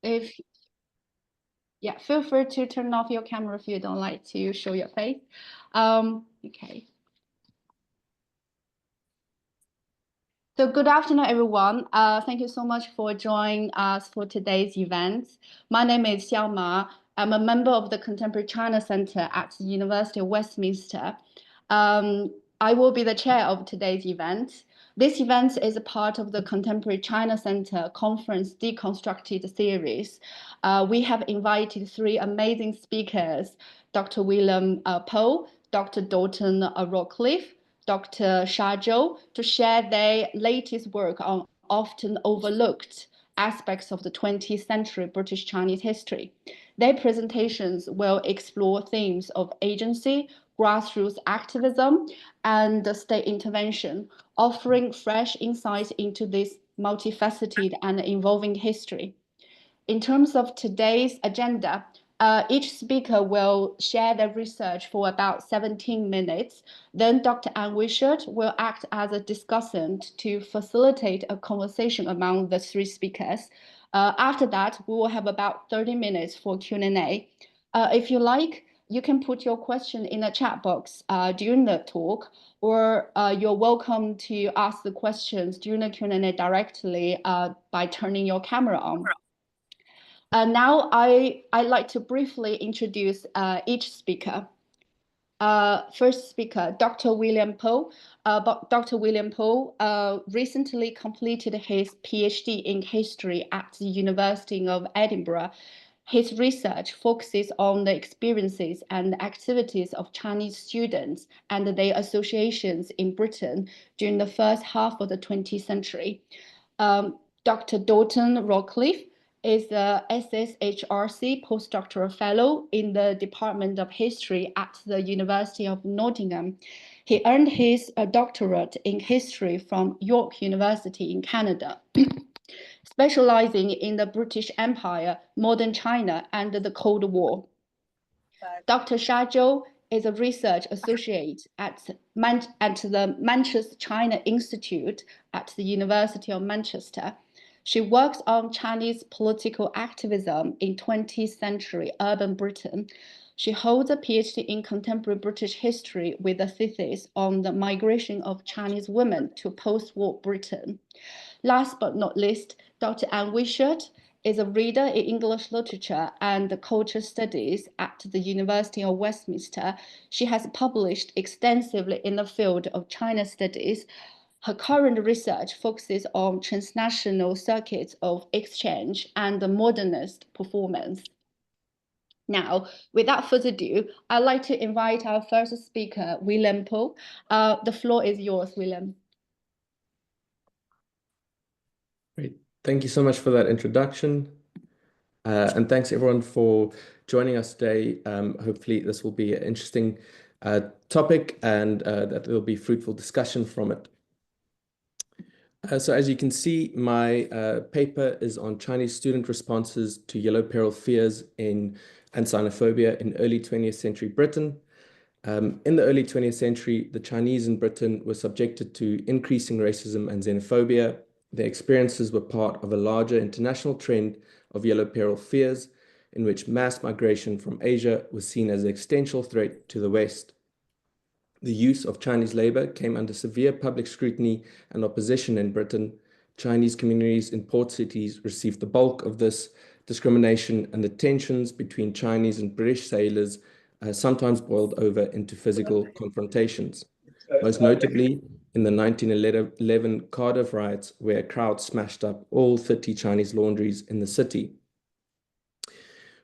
if, yeah, feel free to turn off your camera if you don't like to show your face. Okay. So good afternoon, everyone. Thank you so much for joining us for today's event. My name is Xiao Ma. I'm a member of the Contemporary China Center at the University of Westminster. I will be the chair of today's event. This event is a part of the Contemporary China Center Conference Deconstructed series. We have invited three amazing speakers, Dr. William Poe, Dr. Dalton Rockcliffe, Dr. Sha Zhou, to share their latest work on often overlooked aspects of the 20th century British Chinese history. Their presentations will explore themes of agency, grassroots activism, and state intervention, offering fresh insights into this multifaceted and evolving history. In terms of today's agenda, each speaker will share their research for about 17 minutes. Then Dr. Anne Wishart will act as a discussant to facilitate a conversation among the three speakers. After that, we will have about 30 minutes for Q&A. If you like, you can put your question in the chat box during the talk, or you're welcome to ask the questions during the Q&A directly by turning your camera on. Now I'd like to briefly introduce each speaker. First speaker, Dr. William Poe. Dr. William Poe recently completed his PhD in history at the University of Edinburgh. His research focuses on the experiences and activities of Chinese students and their associations in Britain during the first half of the 20th century. Dr. Dalton Rockcliffe is the SSHRC postdoctoral fellow in the Department of History at the University of Nottingham. He earned his doctorate in history from York University in Canada, specializing in the British Empire, modern China, and the Cold War. Dr. Sha Zhou is a research associate at the Manchester China Institute at the University of Manchester. She works on Chinese political activism in 20th century urban Britain. She holds a PhD in contemporary British history with a thesis on the migration of Chinese women to post-war Britain. Last but not least, Dr. Anne Wishart is a reader in English literature and culture studies at the University of Westminster. She has published extensively in the field of China studies. Her current research focuses on transnational circuits of exchange and modernist performance. Now, without further ado, I'd like to invite our first speaker, William Poe. The floor is yours, William. Great. Thank you so much for that introduction. And thanks everyone for joining us today. Hopefully this will be an interesting topic and that there will be fruitful discussion from it. So as you can see, my paper is on Chinese student responses to yellow peril fears and xenophobia in early 20th century Britain. In the early 20th century, the Chinese in Britain were subjected to increasing racism and xenophobia. Their experiences were part of a larger international trend of yellow peril fears, in which mass migration from Asia was seen as an existential threat to the West. The use of Chinese labor came under severe public scrutiny and opposition in Britain. Chinese communities in port cities received the bulk of this discrimination, and the tensions between Chinese and British sailors sometimes boiled over into physical confrontations. Most notably in the 1911 Cardiff riots, where a crowd smashed up all 30 Chinese laundries in the city.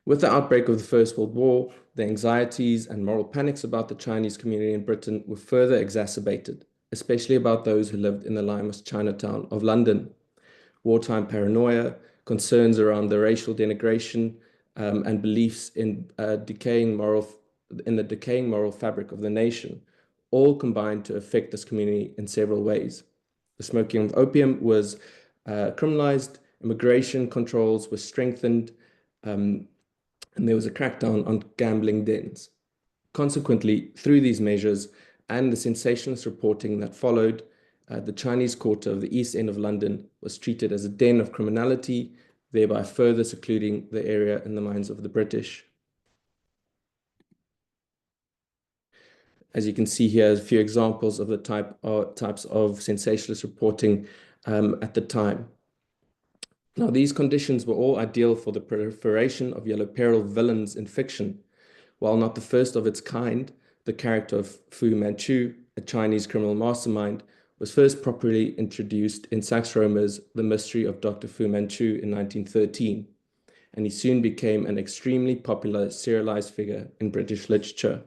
With the outbreak of the First World War, the anxieties and moral panics about the Chinese community in Britain were further exacerbated, especially about those who lived in the limest Chinatown of London. Wartime paranoia, concerns around the racial denigration, and beliefs in the decaying moral fabric of the nation, all combined to affect this community in several ways. The smoking of opium was criminalized, immigration controls were strengthened, and there was a crackdown on gambling dens. Consequently, through these measures and the sensationalist reporting that followed, the Chinese Quarter of the East End of London was treated as a den of criminality, thereby further secluding the area in the minds of the British. As you can see here, a few examples of the types of sensationalist reporting at the time. Now, these conditions were all ideal for the proliferation of yellow peril villains in fiction. While not the first of its kind, the character of Fu Manchu, a Chinese criminal mastermind, was first properly introduced in Sax Rohmer's The Mystery of Dr. Fu Manchu in 1913, and he soon became an extremely popular serialized figure in British literature.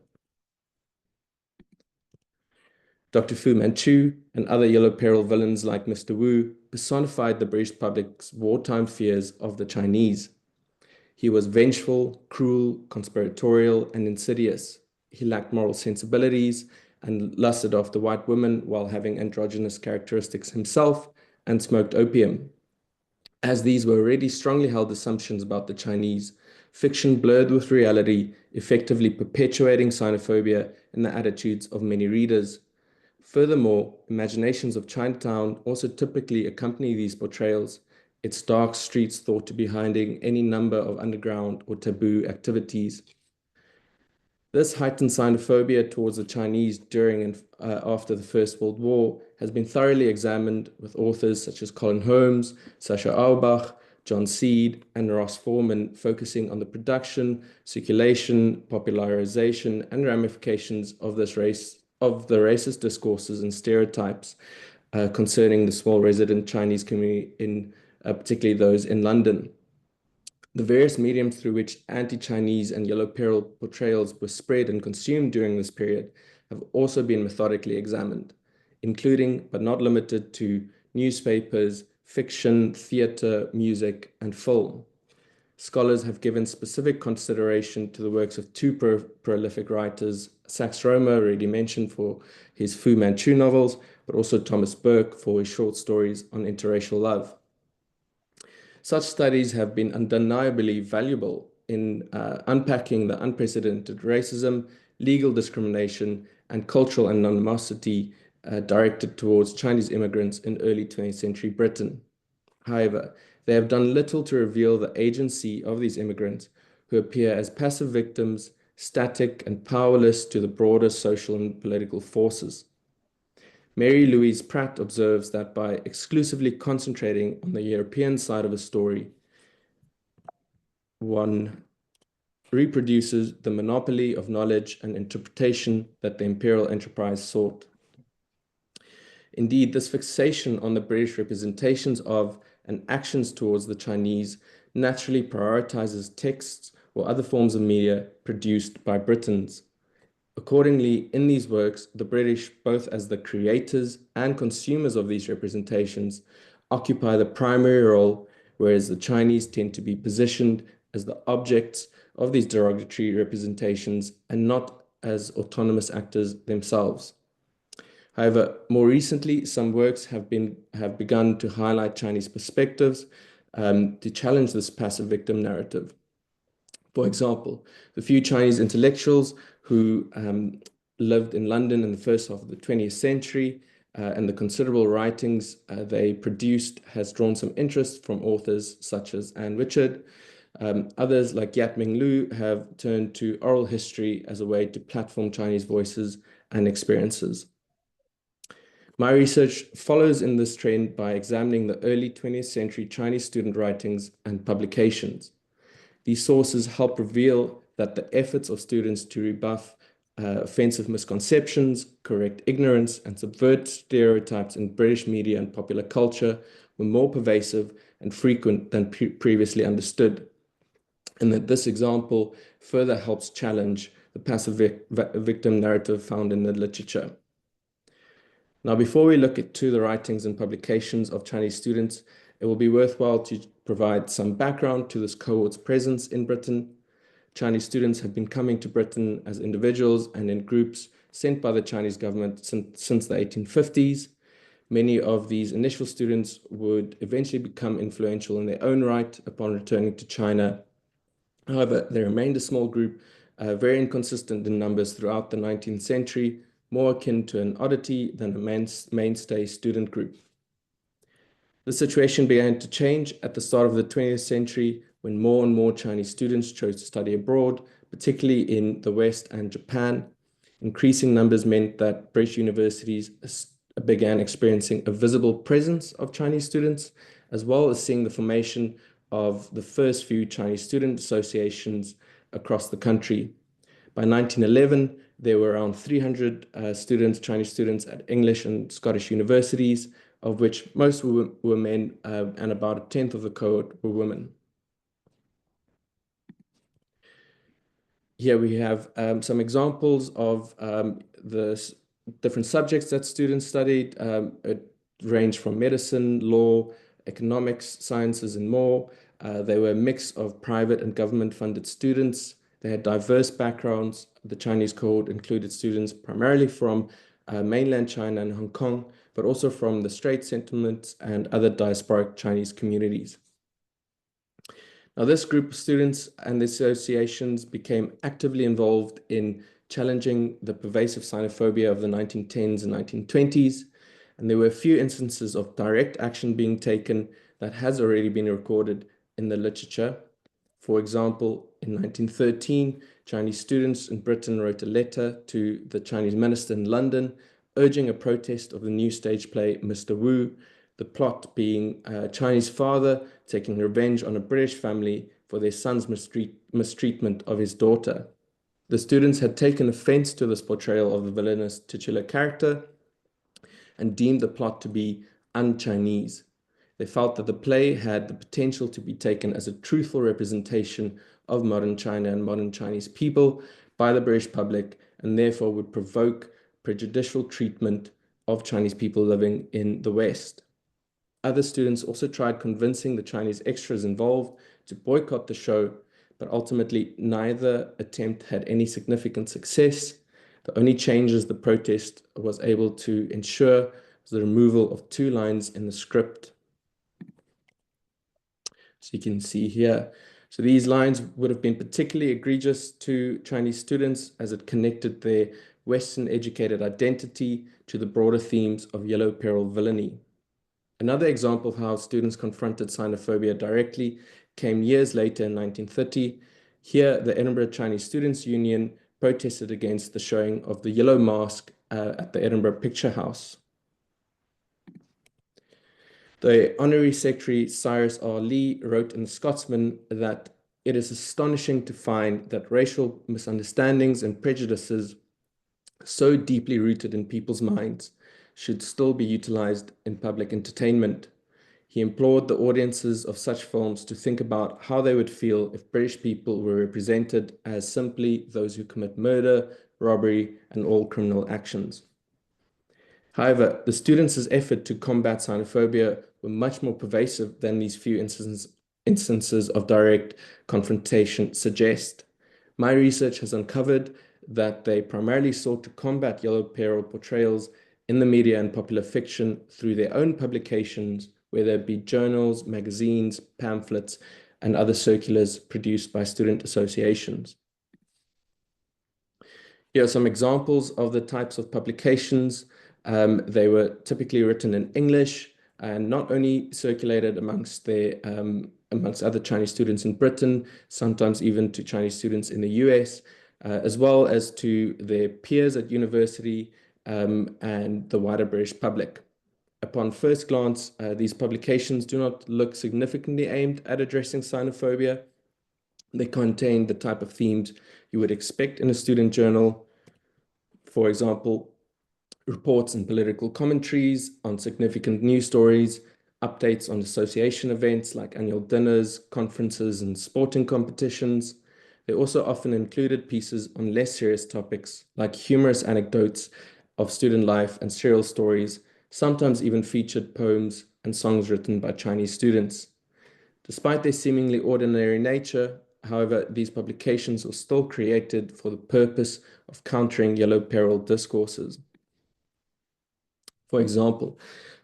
Dr. Fu Manchu and other yellow peril villains like Mr. Wu personified the British public's wartime fears of the Chinese. He was vengeful, cruel, conspiratorial, and insidious. He lacked moral sensibilities and lusted after white women while having androgynous characteristics himself, and smoked opium. As these were already strongly held assumptions about the Chinese, fiction blurred with reality, effectively perpetuating xenophobia in the attitudes of many readers. Furthermore, imaginations of Chinatown also typically accompany these portrayals, its dark streets thought to be hiding any number of underground or taboo activities. This heightened xenophobia towards the Chinese during and after the First World War has been thoroughly examined with authors such as Colin Holmes, Sasha Auerbach, John Seed, and Ross Foreman, focusing on the production, circulation, popularization, and ramifications of the racist discourses and stereotypes concerning the small resident Chinese community, particularly those in London. The various mediums through which anti-Chinese and yellow peril portrayals were spread and consumed during this period have also been methodically examined, including but not limited to newspapers, fiction, theater, music, and film. Scholars have given specific consideration to the works of two prolific writers, Sax Rohmer, already mentioned for his Fu Manchu novels, but also Thomas Burke for his short stories on interracial love. Such studies have been undeniably valuable in unpacking the unprecedented racism, legal discrimination, and cultural animosity directed towards Chinese immigrants in early 20th century Britain. However, they have done little to reveal the agency of these immigrants, who appear as passive victims, static and powerless to the broader social and political forces. Mary Louise Pratt observes that by exclusively concentrating on the European side of a story, one reproduces the monopoly of knowledge and interpretation that the imperial enterprise sought. Indeed, this fixation on the British representations of and actions towards the Chinese naturally prioritizes texts or other forms of media produced by Britons. Accordingly, in these works, the British, both as the creators and consumers of these representations, occupy the primary role, whereas the Chinese tend to be positioned as the objects of these derogatory representations and not as autonomous actors themselves. However, more recently, some works have begun to highlight Chinese perspectives to challenge this passive victim narrative. For example, the few Chinese intellectuals who lived in London in the first half of the 20th century and the considerable writings they produced has drawn some interest from authors such as Anne Richard. Others like Yat Ming Lu have turned to oral history as a way to platform Chinese voices and experiences. My research follows in this trend by examining the early 20th century Chinese student writings and publications. These sources help reveal that the efforts of students to rebuff offensive misconceptions, correct ignorance, and subvert stereotypes in British media and popular culture were more pervasive and frequent than previously understood, and that this example further helps challenge the passive victim narrative found in the literature. Now, before we look to the writings and publications of Chinese students, it will be worthwhile to provide some background to this cohort's presence in Britain. Chinese students have been coming to Britain as individuals and in groups sent by the Chinese government since the 1850s. Many of these initial students would eventually become influential in their own right upon returning to China. However, they remained a small group, very inconsistent in numbers throughout the 19th century, more akin to an oddity than a mainstay student group. The situation began to change at the start of the 20th century when more and more Chinese students chose to study abroad, particularly in the West and Japan. Increasing numbers meant that British universities began experiencing a visible presence of Chinese students, as well as seeing the formation of the first few Chinese student associations across the country. By 1911, there were around 300 Chinese students at English and Scottish universities, of which most were men, and about a tenth of the cohort were women. Here we have some examples of the different subjects that students studied. It ranged from medicine, law, economics, sciences, and more. They were a mix of private and government-funded students. They had diverse backgrounds. The Chinese cohort included students primarily from mainland China and Hong Kong, but also from the Straits Settlements and other diasporic Chinese communities. Now, this group of students and the associations became actively involved in challenging the pervasive xenophobia of the 1910s and 1920s, and there were a few instances of direct action being taken that has already been recorded in the literature. For example, in 1913, Chinese students in Britain wrote a letter to the Chinese minister in London urging a protest of the new stage play Mr. Wu, the plot being a Chinese father taking revenge on a British family for their son's mistreatment of his daughter. The students had taken offense to this portrayal of the villainous titular character and deemed the plot to be un-Chinese. They felt that the play had the potential to be taken as a truthful representation of modern China and modern Chinese people by the British public, and therefore would provoke prejudicial treatment of Chinese people living in the West. Other students also tried convincing the Chinese extras involved to boycott the show, but ultimately neither attempt had any significant success. The only changes the protest was able to ensure was the removal of 2 lines in the script. So you can see here. So these lines would have been particularly egregious to Chinese students as it connected their Western educated identity to the broader themes of yellow peril villainy. Another example of how students confronted xenophobia directly came years later in 1930. Here, the Edinburgh Chinese Students' Union protested against the showing of the yellow mask at the Edinburgh Picture House. The Honorary Secretary Cyrus R. Lee wrote in The Scotsman that it is astonishing to find that racial misunderstandings and prejudices so deeply rooted in people's minds should still be utilized in public entertainment. He implored the audiences of such films to think about how they would feel if British people were represented as simply those who commit murder, robbery, and all criminal actions. However, the students' effort to combat xenophobia were much more pervasive than these few instances of direct confrontation suggest. My research has uncovered that they primarily sought to combat yellow peril portrayals in the media and popular fiction through their own publications, whether it be journals, magazines, pamphlets, and other circulars produced by student associations. Here are some examples of the types of publications. They were typically written in English and not only circulated amongst other Chinese students in Britain, sometimes even to Chinese students in the US, as well as to their peers at university and the wider British public. Upon first glance, these publications do not look significantly aimed at addressing xenophobia. They contain the type of themes you would expect in a student journal. For example, reports and political commentaries on significant news stories, updates on association events like annual dinners, conferences, and sporting competitions. They also often included pieces on less serious topics like humorous anecdotes of student life and serial stories, sometimes even featured poems and songs written by Chinese students. Despite their seemingly ordinary nature, however, these publications were still created for the purpose of countering yellow peril discourses. For example,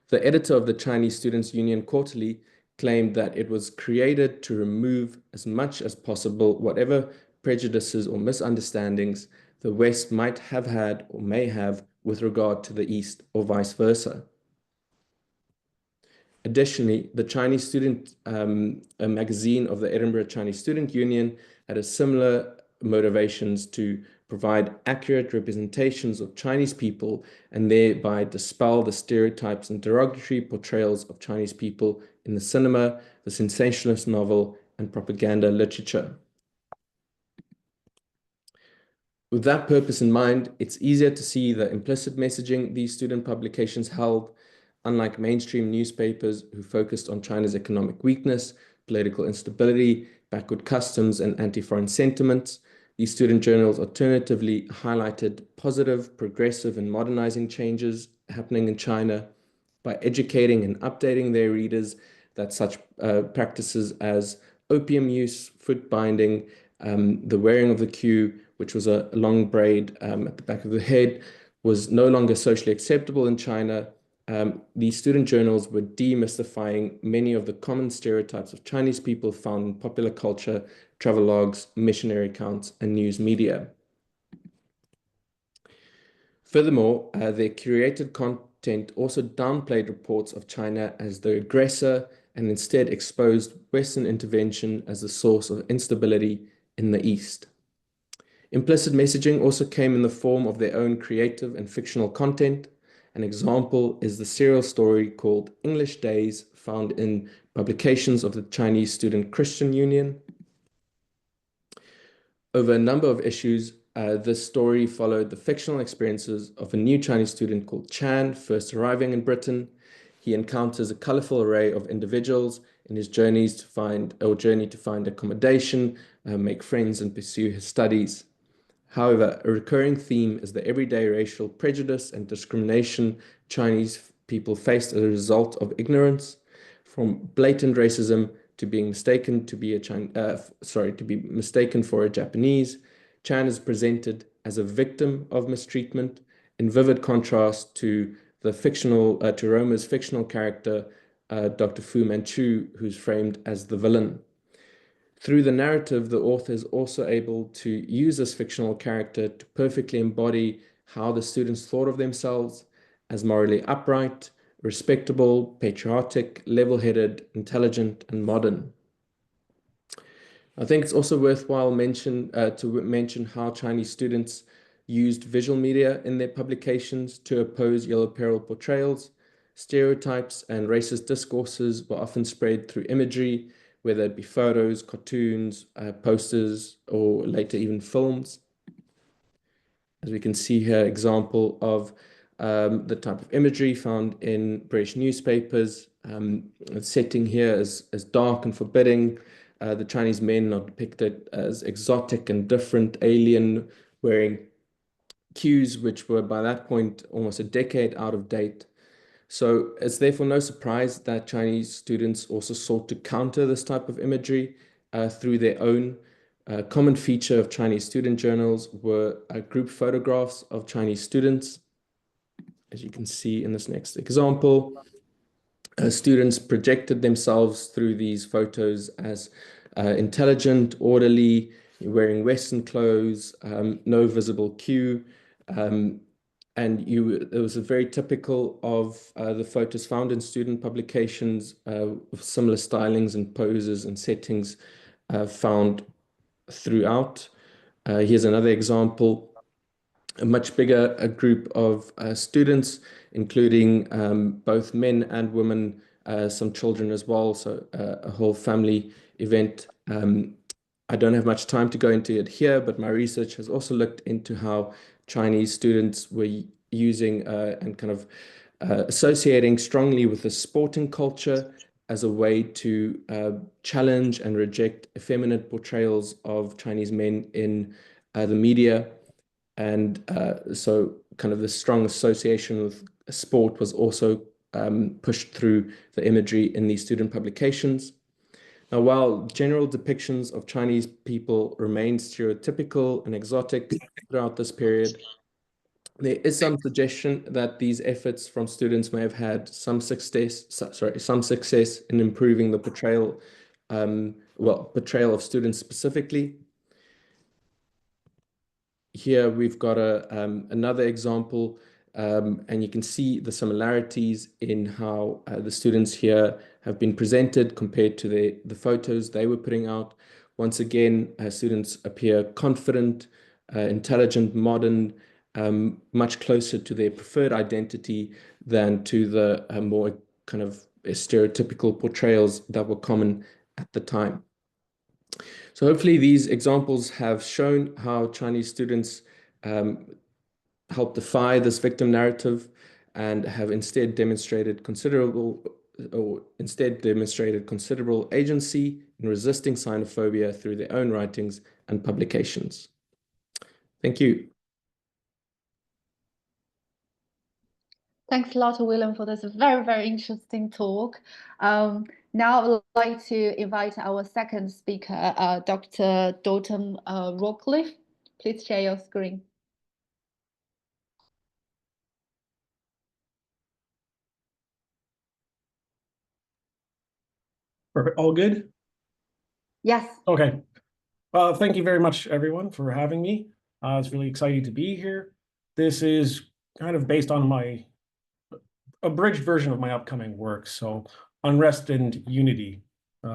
the editor of the Chinese Students' Union Quarterly claimed that it was created to remove as much as possible whatever prejudices or misunderstandings the West might have had or may have with regard to the East or vice versa. Additionally, the Chinese Student a magazine of the Edinburgh Chinese Student Union had a similar motivations to provide accurate representations of Chinese people and thereby dispel the stereotypes and derogatory portrayals of Chinese people in the cinema, the sensationalist novel, and propaganda literature. With that purpose in mind, it's easier to see the implicit messaging these student publications held. Unlike mainstream newspapers who focused on China's economic weakness, political instability, backward customs, and anti-foreign sentiments, these student journals alternatively highlighted positive, progressive, and modernizing changes happening in China by educating and updating their readers that such practices as opium use, foot binding, the wearing of the queue, which was a long braid at the back of the head, was no longer socially acceptable in China. These student journals were demystifying many of the common stereotypes of Chinese people found in popular culture, travelogues, missionary accounts, and news media. Furthermore, their curated content also downplayed reports of China as the aggressor and instead exposed Western intervention as the source of instability in the East. Implicit messaging also came in the form of their own creative and fictional content. An example is the serial story called English Days, found in publications of the Chinese Student Christian Union. Over a number of issues, this story followed the fictional experiences of a new Chinese student called Chan, first arriving in Britain. He encounters a colorful array of individuals in his journey to find accommodation, make friends, and pursue his studies. However, a recurring theme is the everyday racial prejudice and discrimination Chinese people faced as a result of ignorance, from blatant racism to being mistaken to be mistaken for a Japanese. Chan is presented as a victim of mistreatment, in vivid contrast to Roma's fictional character, Dr. Fu Manchu, who's framed as the villain. Through the narrative, the author is also able to use this fictional character to perfectly embody how the students thought of themselves as morally upright, respectable, patriotic, level-headed, intelligent, and modern. I think it's also worthwhile to mention how Chinese students used visual media in their publications to oppose yellow peril portrayals. Stereotypes and racist discourses were often spread through imagery, whether it be photos, cartoons, posters, or later even films. As we can see here, example of the type of imagery found in British newspapers. The setting here is dark and forbidding. The Chinese men are depicted as exotic and different, alien, wearing cues which were by that point almost a decade out of date. So it's therefore no surprise that Chinese students also sought to counter this type of imagery through their own. A common feature of Chinese student journals were group photographs of Chinese students. As you can see in this next example, students projected themselves through these photos as intelligent, orderly, wearing Western clothes, no visible cue. It was a very typical of the photos found in student publications with similar stylings and poses and settings found throughout. Here's another example. A much bigger group of students, including both men and women, some children as well, so a whole family event. I don't have much time to go into it here, but my research has also looked into how Chinese students were using and kind of associating strongly with the sporting culture as a way to challenge and reject effeminate portrayals of Chinese men in the media. And so kind of the strong association with sport was also pushed through the imagery in these student publications. Now, while general depictions of Chinese people remained stereotypical and exotic throughout this period, there is some suggestion that these efforts from students may have had some success in improving the portrayal of students specifically. Here we've got another example And you can see the similarities in how the students here have been presented compared to the photos they were putting out. Once again, students appear confident, intelligent, modern, much closer to their preferred identity than to the more kind of stereotypical portrayals that were common at the time. So hopefully these examples have shown how Chinese students help defy this victim narrative and have instead demonstrated considerable agency in resisting xenophobia through their own writings and publications. Thank you. Thanks a lot, William, for this very, very interesting talk. Now I would like to invite our second speaker, Dr. Dalton Rockcliffe. Please share your screen. Perfect. All good? Yes. Okay. Thank you very much, everyone, for having me. It's really exciting to be here. This is kind of based on my abridged version of my upcoming work. So Unrest and Unity,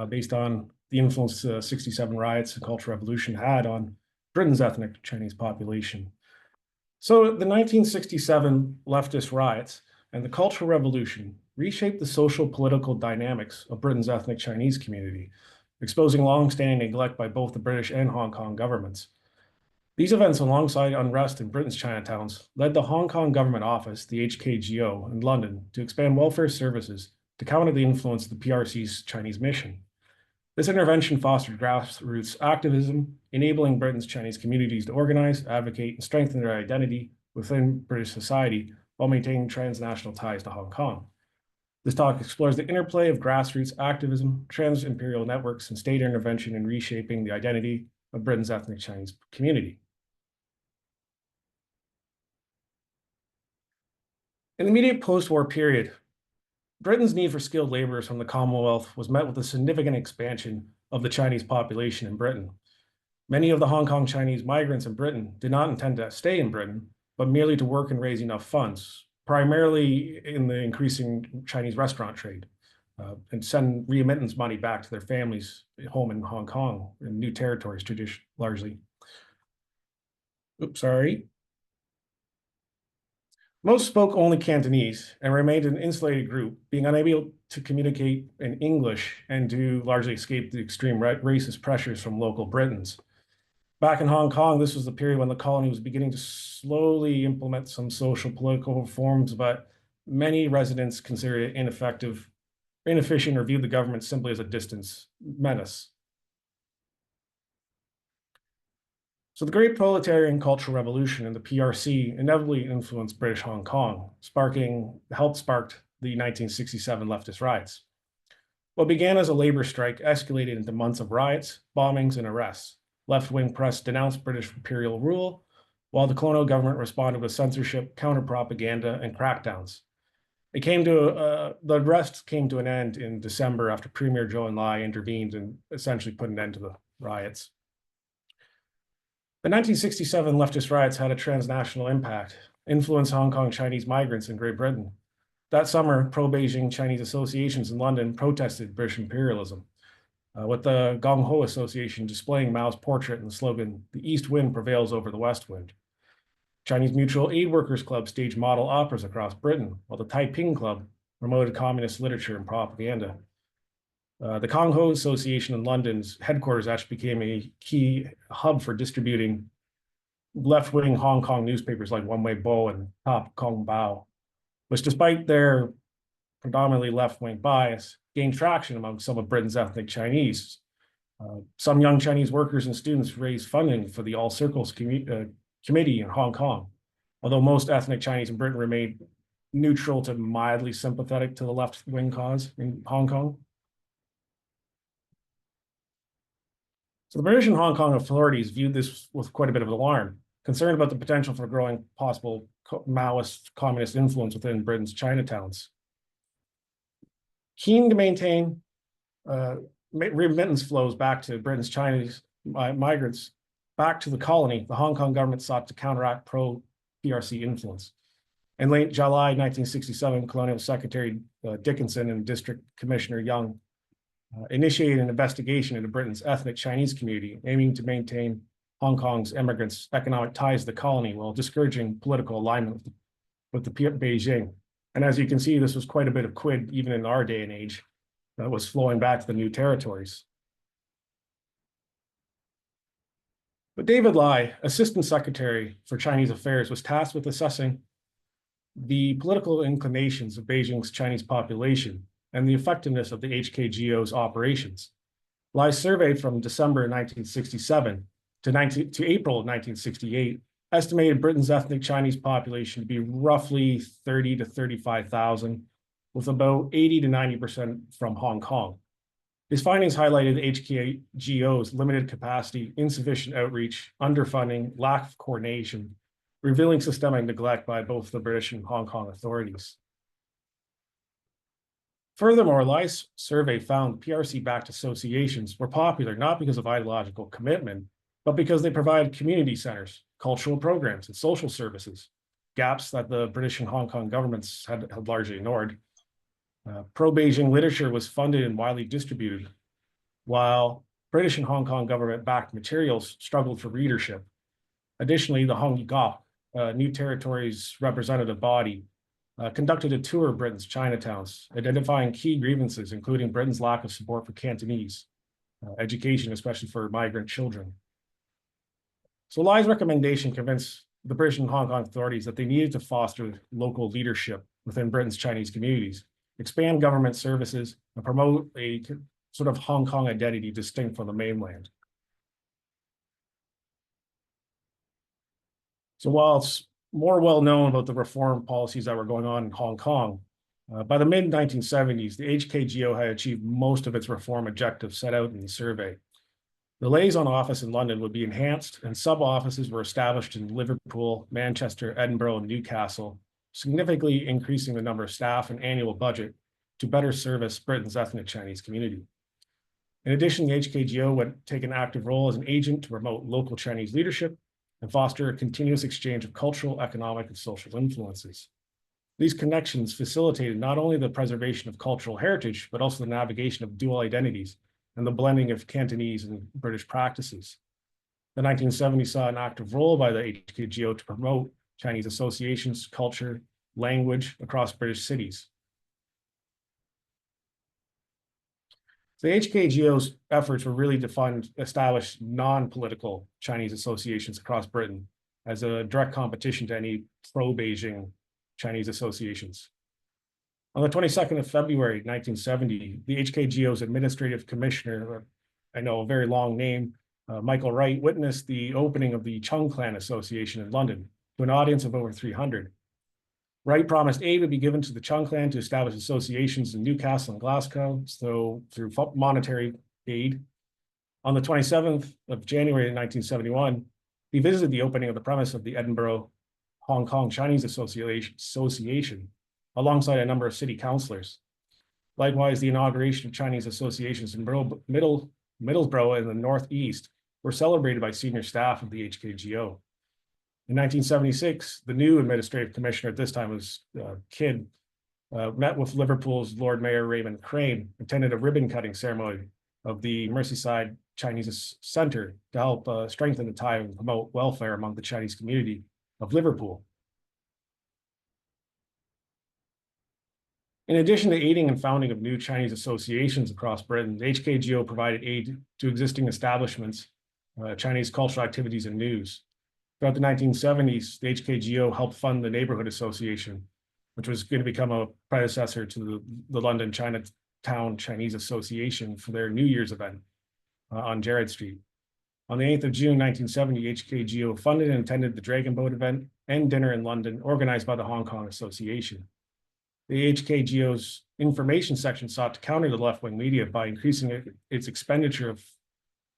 based on the influence 67 riots and Cultural Revolution had on Britain's ethnic Chinese population. So the 1967 leftist riots and the Cultural Revolution reshaped the social political dynamics of Britain's ethnic Chinese community, exposing long-standing neglect by both the British and Hong Kong governments. These events, alongside unrest in Britain's Chinatowns, led the Hong Kong Government Office, the HKGO, in London to expand welfare services to counter the influence of the PRC's Chinese mission. This intervention fostered grassroots activism, enabling Britain's Chinese communities to organize, advocate, and strengthen their identity within British society while maintaining transnational ties to Hong Kong. This talk explores the interplay of grassroots activism, trans-imperial networks, and state intervention in reshaping the identity of Britain's ethnic Chinese community. In the immediate post-war period, Britain's need for skilled laborers from the Commonwealth was met with a significant expansion of the Chinese population in Britain. Many of the Hong Kong Chinese migrants in Britain did not intend to stay in Britain, but merely to work and raise enough funds, primarily in the increasing Chinese restaurant trade, and send remittance money back to their families home in Hong Kong, in new territories, largely. Oops, sorry. Most spoke only Cantonese and remained an insulated group, being unable to communicate in English and to largely escape the extreme racist pressures from local Britons. Back in Hong Kong, this was the period when the colony was beginning to slowly implement some social political reforms, but many residents considered it ineffective, inefficient, or viewed the government simply as a distant menace. So the Great Proletarian Cultural Revolution and the PRC inevitably influenced British Hong Kong, helped spark the 1967 leftist riots. What began as a labor strike escalated into months of riots, bombings, and arrests. Left-wing press denounced British imperial rule, while the colonial government responded with censorship, counter-propaganda, and crackdowns. The arrests came to an end in December after Premier Zhou Enlai intervened and essentially put an end to the riots. The 1967 leftist riots had a transnational impact, influenced Hong Kong Chinese migrants in Great Britain. That summer, pro-Beijing Chinese associations in London protested British imperialism, with the Gong Ho Association displaying Mao's portrait and the slogan, "The East Wind prevails over the West Wind." Chinese Mutual Aid Workers Club staged model operas across Britain, while the Taiping Club promoted communist literature and propaganda. The Gong Ho Association in London's headquarters actually became a key hub for distributing left-wing Hong Kong newspapers like One Way Bo and Top Kong Bao, which, despite their predominantly left-wing bias, gained traction among some of Britain's ethnic Chinese. Some young Chinese workers and students raised funding for the All Circles Committee in Hong Kong, although most ethnic Chinese in Britain remained neutral to mildly sympathetic to the left-wing cause in Hong Kong. So the British and Hong Kong authorities viewed this with quite a bit of alarm, concerned about the potential for growing possible Maoist communist influence within Britain's Chinatowns. Keen to maintain remittance flows back to Britain's Chinese migrants back to the colony, the Hong Kong government sought to counteract pro-PRC influence. In late July 1967, Colonial Secretary Dickinson and District Commissioner Young initiated an investigation into Britain's ethnic Chinese community, aiming to maintain Hong Kong's immigrants' economic ties to the colony while discouraging political alignment with the Beijing. And as you can see, this was quite a bit of quid, even in our day and age, that was flowing back to the new territories. But David Lai, Assistant Secretary for Chinese Affairs, was tasked with assessing the political inclinations of Beijing's Chinese population and the effectiveness of the HKGO's operations. Lai surveyed from December 1967 to April 1968 estimated Britain's ethnic Chinese population to be roughly 30 to 35,000, with about 80 to 90% from Hong Kong. His findings highlighted the HKGO's limited capacity, insufficient outreach, underfunding, lack of coordination, revealing systemic neglect by both the British and Hong Kong authorities. Furthermore, Lai's survey found PRC-backed associations were popular not because of ideological commitment, but because they provided community centers, cultural programs, and social services, gaps that the British and Hong Kong governments had largely ignored. Pro-Beijing literature was funded and widely distributed, while British and Hong Kong government-backed materials struggled for readership. Additionally, the Hong Gok, New Territories representative body, conducted a tour of Britain's Chinatowns, identifying key grievances, including Britain's lack of support for Cantonese, education, especially for migrant children. So Lai's recommendation convinced the British and Hong Kong authorities that they needed to foster local leadership within Britain's Chinese communities, expand government services, and promote a sort of Hong Kong identity distinct from the mainland. So while it's more well known about the reform policies that were going on in Hong Kong, by the mid-1970s, the HKGO had achieved most of its reform objectives set out in the survey. The liaison office in London would be enhanced, and sub-offices were established in Liverpool, Manchester, Edinburgh, and Newcastle, significantly increasing the number of staff and annual budget to better service Britain's ethnic Chinese community. In addition, the HKGO would take an active role as an agent to promote local Chinese leadership and foster a continuous exchange of cultural, economic, and social influences. These connections facilitated not only the preservation of cultural heritage, but also the navigation of dual identities and the blending of Cantonese and British practices. The 1970s saw an active role by the HKGO to promote Chinese associations, culture, language across British cities. The HKGO's efforts were really to establish non-political Chinese associations across Britain as a direct competition to any pro-Beijing Chinese associations. On the 22nd of February, 1970, the HKGO's administrative commissioner, I know a very long name, Michael Wright, witnessed the opening of the Chung Clan Association in London to an audience of over 300. Wright promised aid would be given to the Chung Clan to establish associations in Newcastle and Glasgow, so through monetary aid. On the 27th of January 1971, he visited the opening of the premise of the Edinburgh Hong Kong Chinese Association alongside a number of city councillors. Likewise, the inauguration of Chinese associations in Middlesbrough in the Northeast were celebrated by senior staff of the HKGO. In 1976, the new administrative commissioner at this time was Kidd, met with Liverpool's Lord Mayor Raymond Crane, attended a ribbon cutting ceremony of the Merseyside Chinese Centre to help strengthen the tie and promote welfare among the Chinese community of Liverpool. In addition to aiding and founding of new Chinese associations across Britain, the HKGO provided aid to existing establishments, Chinese cultural activities, and news. Throughout the 1970s, the HKGO helped fund the Neighborhood Association, which was going to become a predecessor to the London Chinatown Chinese Association for their New Year's event on Gerrard Street. On the 8th of June, 1970, HKGO funded and attended the Dragon Boat event and dinner in London, organized by the Hong Kong Association. The HKGO's information section sought to counter the left-wing media by increasing its expenditure of,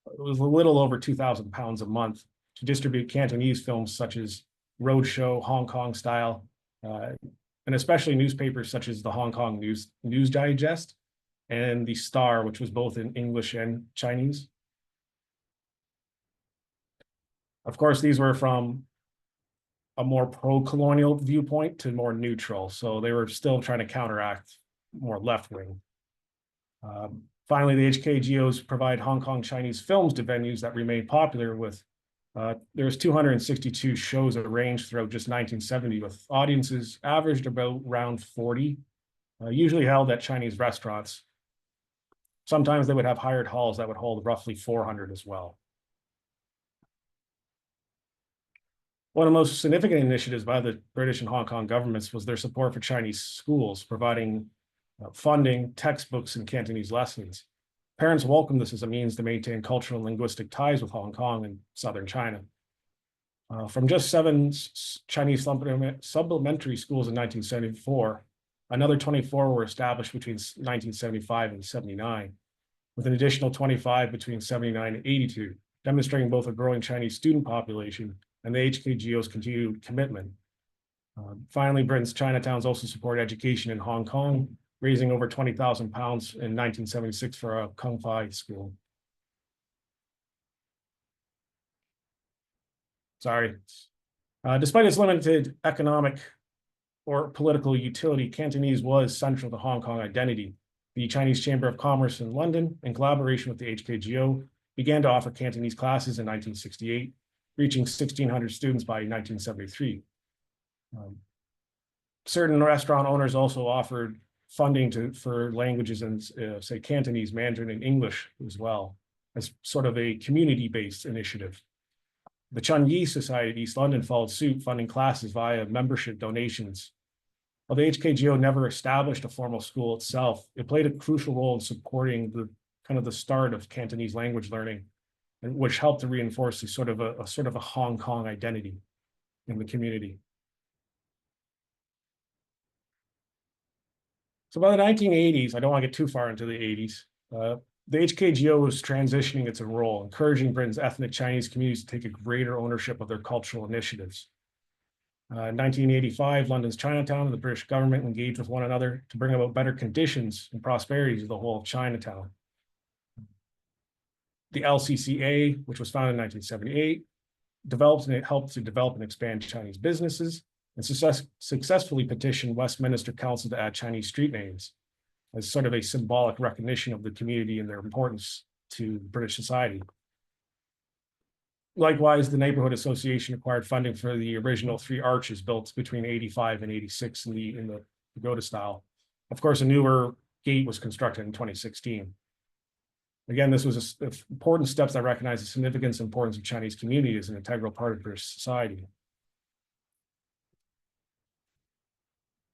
it was a little over £2,000 a month to distribute Cantonese films such as Roadshow, Hong Kong Style, and especially newspapers such as the Hong Kong News Digest and the Star, which was both in English and Chinese. Of course, these were from a more pro-colonial viewpoint to more neutral. So they were still trying to counteract more left-wing. Finally, the HKGOs provide Hong Kong Chinese films to venues that remain popular with, there's 262 shows arranged throughout just 1970 with audiences averaged about around 40, usually held at Chinese restaurants. Sometimes they would have hired halls that would hold roughly 400 as well. One of the most significant initiatives by the British and Hong Kong governments was their support for Chinese schools, providing funding, textbooks, and Cantonese lessons. Parents welcomed this as a means to maintain cultural and linguistic ties with Hong Kong and southern China. From just 7 Chinese supplementary schools in 1974, another 24 were established between 1975 and 79, with an additional 25 between 79 and 82, demonstrating both a growing Chinese student population and the HKGO's continued commitment. Finally, Britain's Chinatowns also support education in Hong Kong, raising over £20,000 in 1976 for a Kung Fai school. Sorry. Despite its limited economic or political utility, Cantonese was central to Hong Kong identity. The Chinese Chamber of Commerce in London, in collaboration with the HKGO, began to offer Cantonese classes in 1968, reaching 1,600 students by 1973. Certain restaurant owners also offered funding for languages in, say, Cantonese, Mandarin, and English as well, as sort of a community-based initiative. The Chun Yi Society of East London followed suit, funding classes via membership donations. While the HKGO never established a formal school itself, it played a crucial role in supporting the start of Cantonese language learning, and which helped to reinforce a sort of a Hong Kong identity in the community. So by the 1980s, I don't want to get too far into the 80s, the HKGO was transitioning its role, encouraging Britain's ethnic Chinese communities to take a greater ownership of their cultural initiatives. In 1985, London's Chinatown and the British government engaged with one another to bring about better conditions and prosperity to the whole of Chinatown. The LCCA, which was founded in 1978, developed and it helped to develop and expand Chinese businesses, and successfully petitioned Westminster Council to add Chinese street names as sort of a symbolic recognition of the community and their importance to British society. Likewise, the Neighborhood Association acquired funding for the original 3 arches built between 85 and 86 in the pagoda style. Of course, a newer gate was constructed in 2016. Again, this was important steps that recognize the significance and importance of Chinese community as an integral part of British society.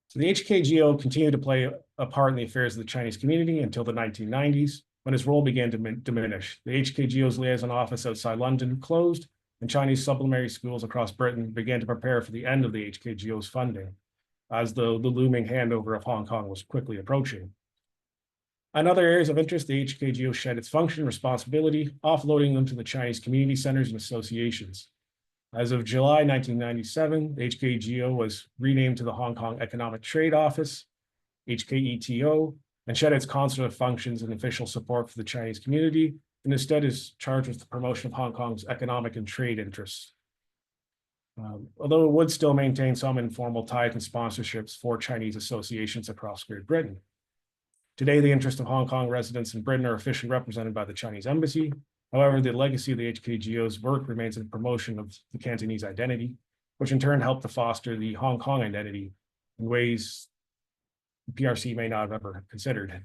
So the HKGO continued to play a part in the affairs of the Chinese community until the 1990s, when its role began to diminish. The HKGO's liaison office outside London closed, and Chinese supplementary schools across Britain began to prepare for the end of the HKGO's funding, as the looming handover of Hong Kong was quickly approaching. In other areas of interest, the HKGO shed its function and responsibility, offloading them to the Chinese community centers and associations. As of July 1997, the HKGO was renamed to the Hong Kong Economic Trade Office, HKETO, and shed its consular functions and official support for the Chinese community, and instead is charged with the promotion of Hong Kong's economic and trade interests. Although it would still maintain some informal ties and sponsorships for Chinese associations across Great Britain. Today, the interests of Hong Kong residents in Britain are officially represented by the Chinese Embassy. However, the legacy of the HKGO's work remains in the promotion of the Cantonese identity, which in turn helped to foster the Hong Kong identity in ways the PRC may not have ever considered.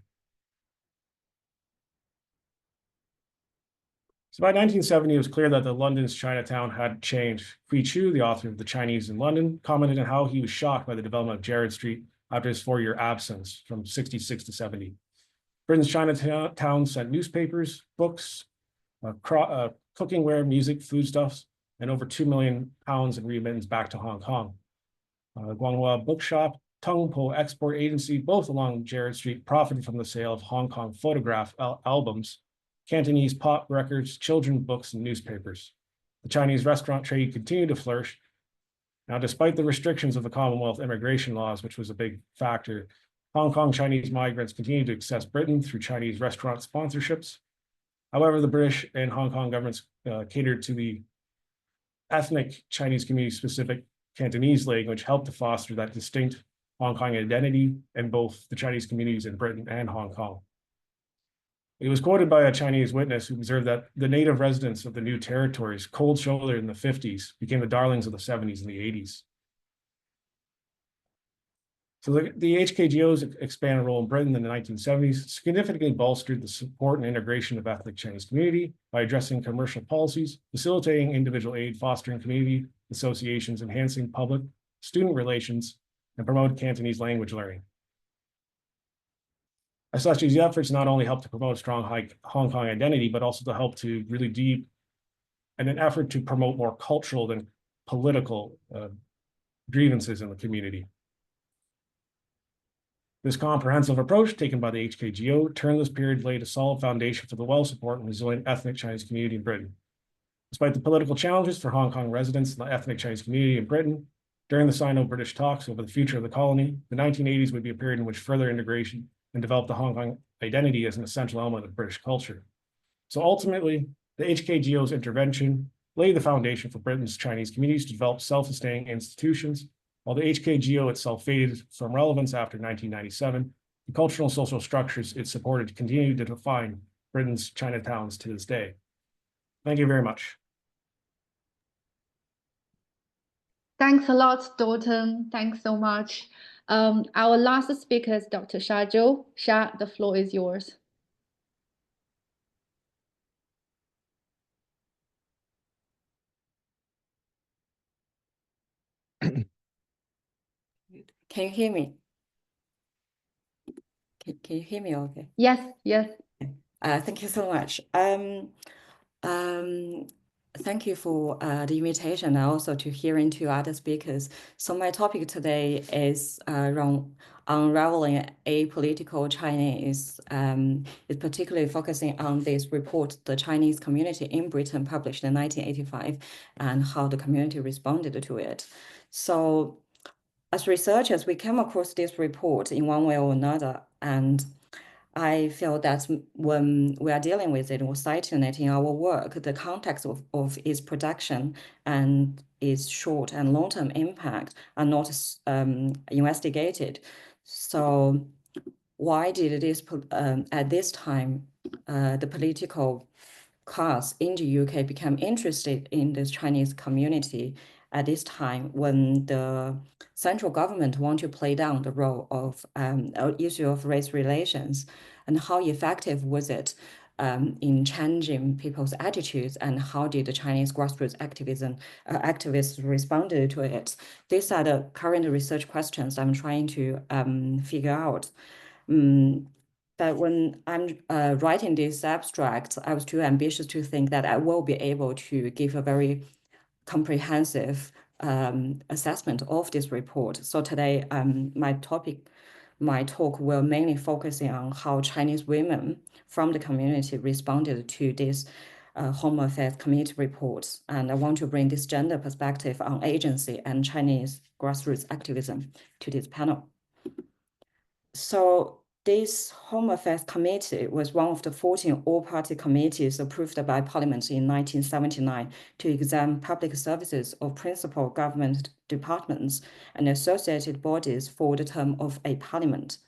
So by 1970, it was clear that the London's Chinatown had changed. Kui Chu, the author of The Chinese in London, commented on how he was shocked by the development of Gerrard Street after his 4-year absence from 66 to 70. Britain's Chinatown sent newspapers, books, cookingware, music, foodstuffs, and over £2 million in remittance back to Hong Kong. Guanghua Bookshop, Tung Po Export Agency, both along Gerrard Street, profited from the sale of Hong Kong photograph albums, Cantonese pop records, children's books, and newspapers. The Chinese restaurant trade continued to flourish. Now, despite the restrictions of the Commonwealth immigration laws, which was a big factor, Hong Kong Chinese migrants continued to access Britain through Chinese restaurant sponsorships. However, the British and Hong Kong governments catered to the ethnic Chinese community specific Cantonese language helped to foster that distinct Hong Kong identity in both the Chinese communities in Britain and Hong Kong. It was quoted by a Chinese witness who observed that the native residents of the new territories, cold-shouldered in the 50s, became the darlings of the 70s and the 80s. So the HKGO's expanded role in Britain in the 1970s significantly bolstered the support and integration of ethnic Chinese community by addressing commercial policies, facilitating individual aid, fostering community associations, enhancing public student relations, and promote Cantonese language learning. As such, these efforts not only help to promote a strong Hong Kong identity, but also to help to really deep in an effort to promote more cultural than political grievances in the community. This comprehensive approach taken by the HKGO turned this period laid a solid foundation for the well-supported and resilient ethnic Chinese community in Britain. Despite the political challenges for Hong Kong residents and the ethnic Chinese community in Britain, during the Sino-British talks over the future of the colony, the 1980s would be a period in which further integration and develop the Hong Kong identity as an essential element of British culture. So ultimately, the HKGO's intervention laid the foundation for Britain's Chinese communities to develop self-sustaining institutions. While the HKGO itself faded from relevance after 1997, the cultural and social structures it supported continue to define Britain's Chinatowns to this day. Thank you very much. Thanks a lot, Dalton. Thanks so much. Our last speaker is Dr. Sha Zhou. Sha, the floor is yours. Can you hear me? Can you hear me okay? Yes, yes. Thank you so much. Thank you for the invitation and also to hearing to other speakers. So my topic today is around unraveling apolitical Chinese. It's particularly focusing on this report the Chinese community in Britain published in 1985 and how the community responded to it. So as researchers, we came across this report in one way or another, and I feel that when we are dealing with it or citing it in our work, the context of its production and its short and long-term impact are not investigated. So why did this, at this time, the political class in the UK become interested in this Chinese community at this time when the central government want to play down the role of issue of race relations, and how effective was it in changing people's attitudes, and how did the Chinese grassroots activists responded to it? These are the current research questions I'm trying to figure out. But when I'm writing this abstract, I was too ambitious to think that I will be able to give a very comprehensive assessment of this report. So today, my talk will mainly focus on how Chinese women from the community responded to this Home Affairs Committee report. And I want to bring this gender perspective on agency and Chinese grassroots activism to this panel. So this Home Affairs Committee was one of the 14 all-party committees approved by Parliament in 1979 to examine public services of principal government departments and associated bodies for the term of a parliament.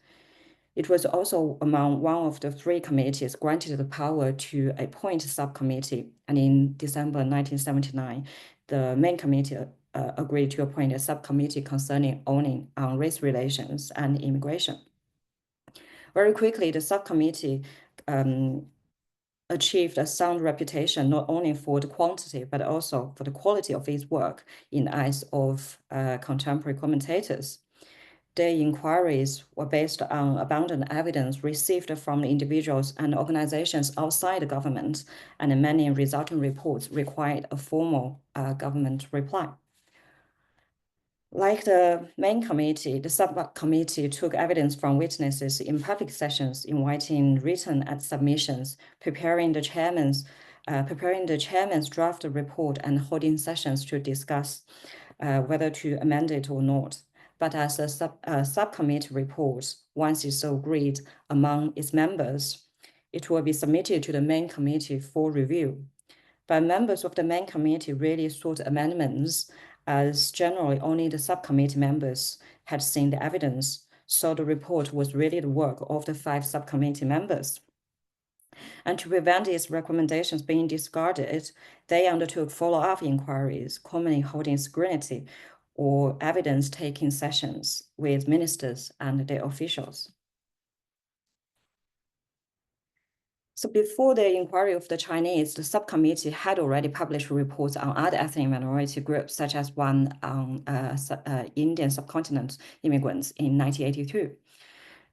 It was also among one of the 3 committees granted the power to appoint a subcommittee, and in December 1979, the main committee agreed to appoint a subcommittee concerning owning on race relations and immigration. Very quickly, the subcommittee achieved a sound reputation, not only for the quantity, but also for the quality of its work in the eyes of contemporary commentators. Their inquiries were based on abundant evidence received from individuals and organizations outside the government, and many resulting reports required a formal government reply. Like the main committee, the subcommittee took evidence from witnesses in public sessions, inviting written submissions, preparing the chairman's draft report, and holding sessions to discuss whether to amend it or not. But as a subcommittee report, once it's agreed among its members, it will be submitted to the main committee for review. But members of the main committee really sought amendments as generally only the subcommittee members had seen the evidence, so the report was really the work of the 5 subcommittee members. And to prevent its recommendations being discarded, they undertook follow-up inquiries, commonly holding scrutiny or evidence-taking sessions with ministers and their officials. So before the inquiry of the Chinese, the subcommittee had already published reports on other ethnic minority groups, such as one on Indian subcontinent immigrants in 1982.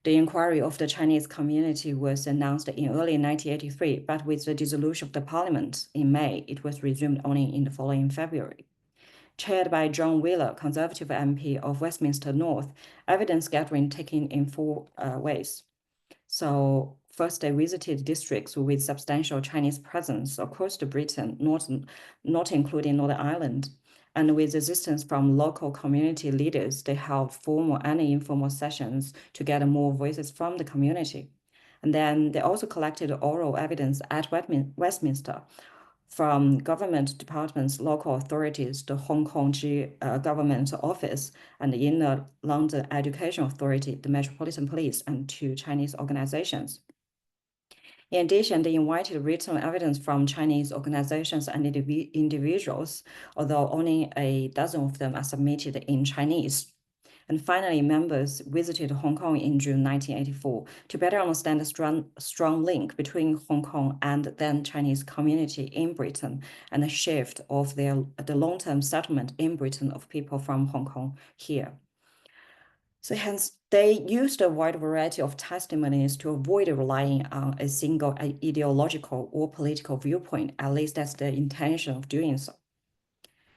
The inquiry of the Chinese community was announced in early 1983, but with the dissolution of the parliament in May, it was resumed only in the following February. Chaired by John Wheeler, Conservative MP of Westminster North, evidence gathering taken in 4 ways. So first, they visited districts with substantial Chinese presence across Britain, not including Northern Ireland. And with assistance from local community leaders, they held formal and informal sessions to gather more voices from the community. And then they also collected oral evidence at Westminster from government departments, local authorities, the Hong Kong government office, and the Inner London Education Authority, the Metropolitan Police, and 2 Chinese organizations. In addition, they invited written evidence from Chinese organizations and individuals, although only a dozen of them are submitted in Chinese. And finally, members visited Hong Kong in June 1984 to better understand the strong link between Hong Kong and the then Chinese community in Britain and the shift of the long-term settlement in Britain of people from Hong Kong here. So hence, they used a wide variety of testimonies to avoid relying on a single ideological or political viewpoint, at least that's the intention of doing so.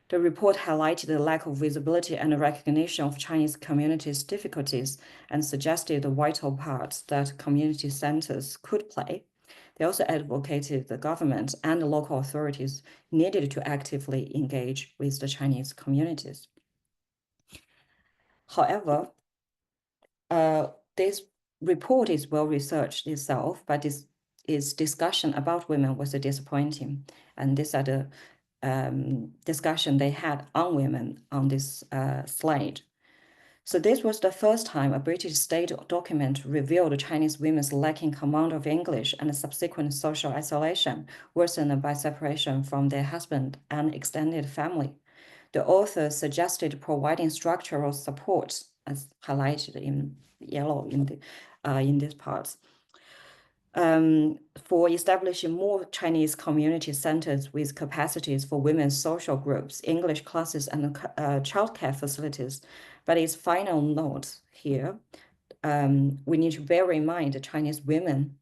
The report highlighted the lack of visibility and recognition of Chinese communities' difficulties and suggested the vital parts that community centers could play. They also advocated the government and the local authorities needed to actively engage with the Chinese communities. However, this report is well researched itself, but its discussion about women was disappointing. And these are the discussion they had on women on this slide. So this was the first time a British state document revealed Chinese women's lacking command of English and subsequent social isolation, worsened by separation from their husband and extended family. The author suggested providing structural support, as highlighted in yellow in this part, for establishing more Chinese community centers with capacities for women's social groups, English classes, and childcare facilities. But its final note here, we need to bear in mind that Chinese women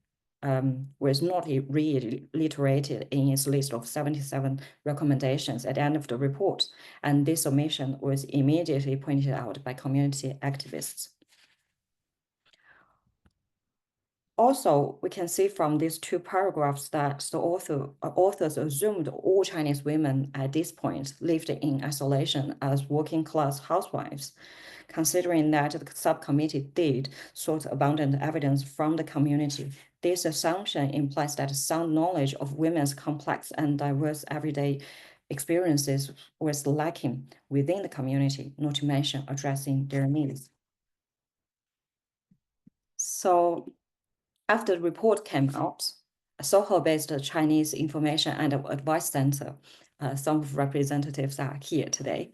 was not reiterated in its list of 77 recommendations at the end of the report, and this omission was immediately pointed out by community activists. Also, we can see from these 2 paragraphs that the authors assumed all Chinese women at this point lived in isolation as working-class housewives. Considering that the subcommittee did sought abundant evidence from the community, this assumption implies that sound knowledge of women's complex and diverse everyday experiences was lacking within the community, not to mention addressing their needs. So, after the report came out, a Soho-based Chinese Information and Advice Center, some representatives are here today,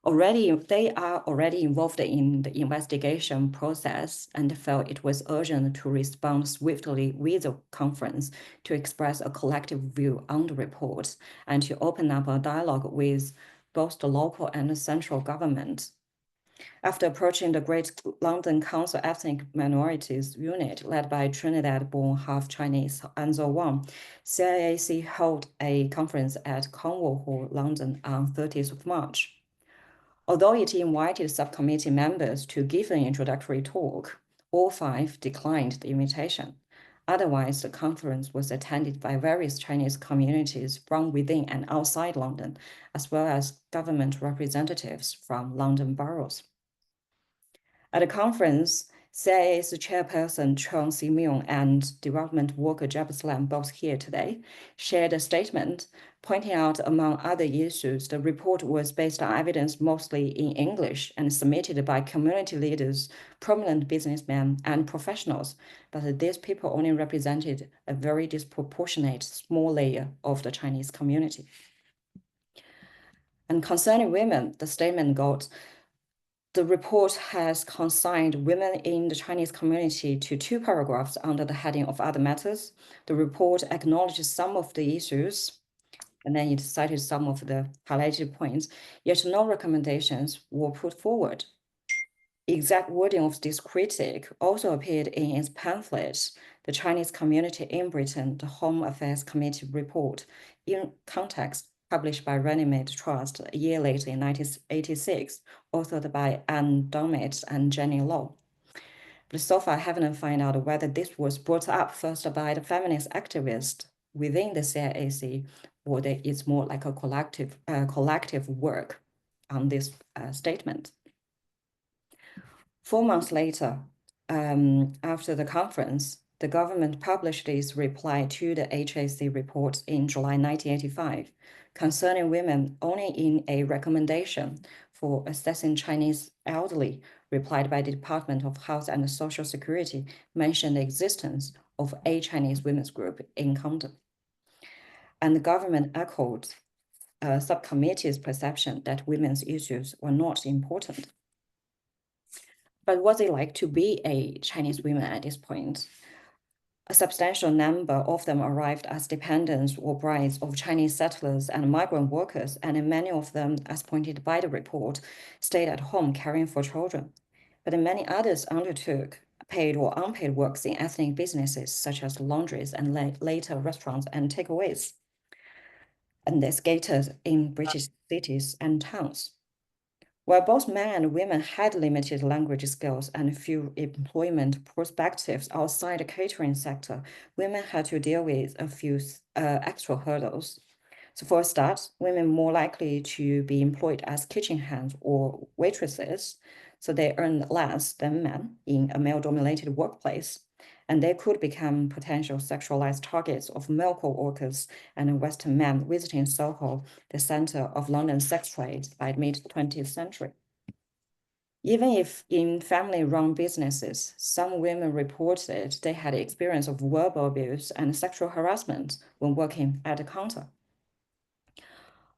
they are already involved in the investigation process and felt it was urgent to respond swiftly with the conference to express a collective view on the report and to open up a dialogue with both the local and the central government. After approaching the Great London Council Ethnic Minorities Unit, led by Trinidad-born half-Chinese Anzo Wang, CIAC held a conference at Cornwall Hall, London on 30th of March. Although it invited subcommittee members to give an introductory talk, all 5 declined the invitation. Otherwise, the conference was attended by various Chinese communities from within and outside London, as well as government representatives from London boroughs. At the conference, CIA's chairperson Chong Si-myung and development worker Jabs Lam, both here today, shared a statement pointing out, among other issues, the report was based on evidence mostly in English and submitted by community leaders, prominent businessmen, and professionals, but these people only represented a very disproportionate small layer of the Chinese community. And concerning women, the statement goes, the report has consigned women in the Chinese community to 2 paragraphs under the heading of other matters. The report acknowledges some of the issues, and then it cited some of the highlighted points, yet no recommendations were put forward. Exact wording of this critique also appeared in its pamphlet, The Chinese Community in Britain, the Home Affairs Committee report, in context, published by Runnymede Trust a year later in 1986, authored by Anne Dummet and Jenny Law. But so far, I haven't found out whether this was brought up first by the feminist activists within the CIAC, or that it's more like a collective work on this statement. 4 months later, after the conference, the government published its reply to the HAC report in July 1985, concerning women only in a recommendation for assessing Chinese elderly, replied by the Department of Health and Social Security, mentioned the existence of a Chinese women's group in Compton. And the government echoed a subcommittee's perception that women's issues were not important. But was it like to be a Chinese woman at this point? A substantial number of them arrived as dependents or brides of Chinese settlers and migrant workers, and many of them, as pointed by the report, stayed at home caring for children. But many others undertook paid or unpaid works in ethnic businesses, such as laundries and later restaurants and takeaways. And they scattered in British cities and towns. While both men and women had limited language skills and few employment perspectives outside the catering sector, women had to deal with a few extra hurdles. So for a start, women more likely to be employed as kitchen hands or waitresses, so they earned less than men in a male-dominated workplace, and they could become potential sexualized targets of male co-workers and Western men visiting Soho, the center of London's sex trade, by the mid-20th century. Even if in family-run businesses, some women reported they had experience of verbal abuse and sexual harassment when working at the counter.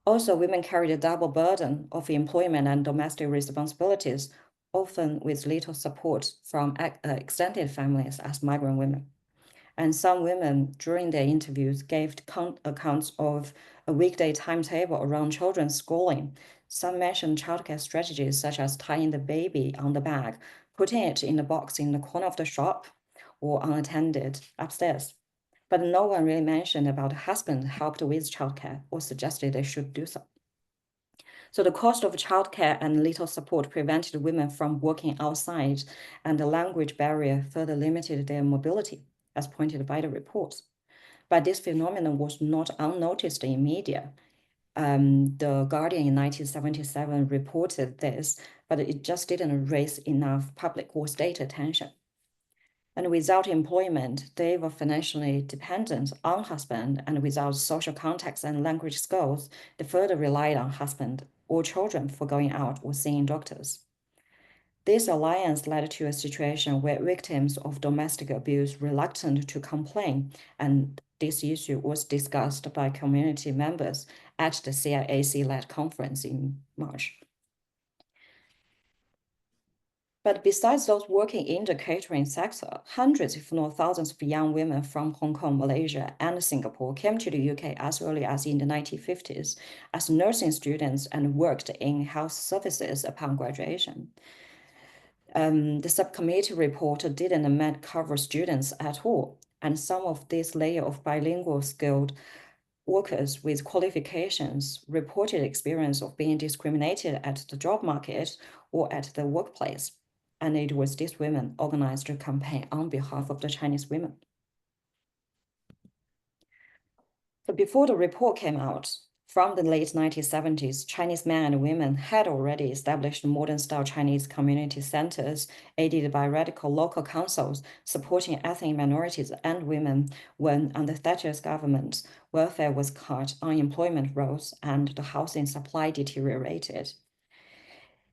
Also, women carried a double burden of employment and domestic responsibilities, often with little support from extended families as migrant women. And some women, during their interviews, gave accounts of a weekday timetable around children's schooling. Some mentioned childcare strategies such as tying the baby on the bag, putting it in the box in the corner of the shop, or unattended upstairs. But no one really mentioned about husband helped with childcare or suggested they should do so. So the cost of childcare and little support prevented women from working outside, and the language barrier further limited their mobility, as pointed by the report. But this phenomenon was not unnoticed in media. The Guardian in 1977 reported this, but it just didn't raise enough public or state attention. And without employment, they were financially dependent on husband, and without social contacts and language skills, they further relied on husband or children for going out or seeing doctors. This alliance led to a situation where victims of domestic abuse were reluctant to complain, and this issue was discussed by community members at the CIAC-led conference in March. But besides those working in the catering sector, hundreds, if not thousands, of young women from Hong Kong, Malaysia, and Singapore came to the UK as early as in the 1950s as nursing students and worked in health services upon graduation. The subcommittee report didn't cover students at all, and some of this layer of bilingual skilled workers with qualifications reported experience of being discriminated at the job market or at the workplace. And it was these women organized a campaign on behalf of the Chinese women. So before the report came out, From the late 1970s, Chinese men and women had already established modern-style Chinese community centers, aided by radical local councils supporting ethnic minorities and women when, under Thatcher's government, welfare was cut, unemployment rose, and the housing supply deteriorated.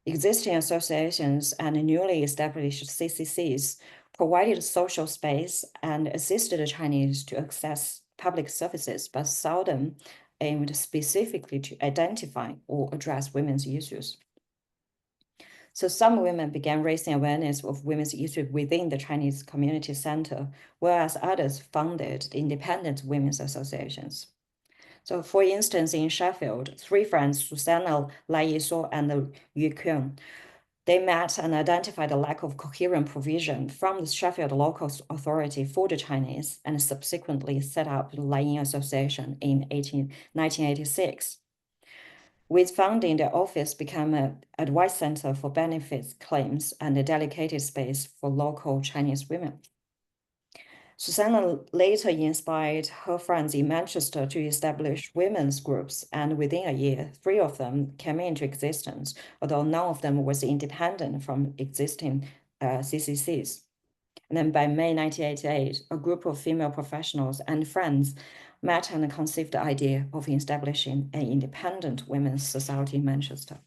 Existing associations and newly established CCCs provided social space and assisted the Chinese to access public services, but seldom aimed specifically to identify or address women's issues. So some women began raising awareness of women's issues within the Chinese community center, whereas others founded independent women's associations. So for instance, in Sheffield, three friends, Susanna, Lai Yishuo, and Yu Kyun, they met and identified a lack of coherent provision from the Sheffield local authority for the Chinese and subsequently set up the Lai Yin Association in 1986. With funding, the office became an advice center for benefits claims and a dedicated space for local Chinese women. Susanna later inspired her friends in Manchester to establish women's groups, and within a year, 3 of them came into existence, although none of them was independent from existing CCCs. And then by May 1988, a group of female professionals and friends met and conceived the idea of establishing an independent women's society in Manchester.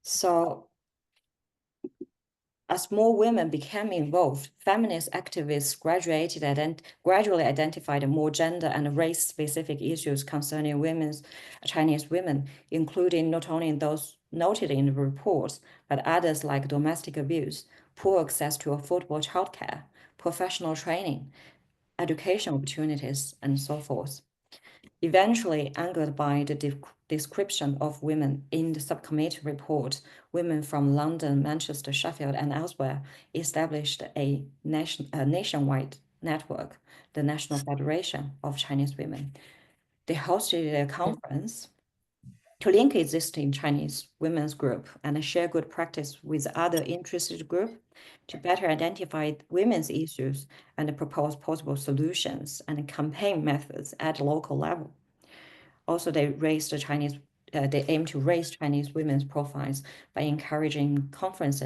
So, as more women became involved, feminist activists gradually identified more gender and race-specific issues concerning Chinese women, including not only those noted in the report, but others like domestic abuse, poor access to affordable childcare, professional training, education opportunities, and so forth. Eventually, angered by the description of women in the subcommittee report, women from London, Manchester, Sheffield, and elsewhere established a nationwide network, the National Federation of Chinese Women. They hosted a conference to link existing Chinese women's group and share good practice with other interested groups to better identify women's issues and propose possible solutions and campaign methods at local level. Also, they aim to raise Chinese women's profiles by encouraging conference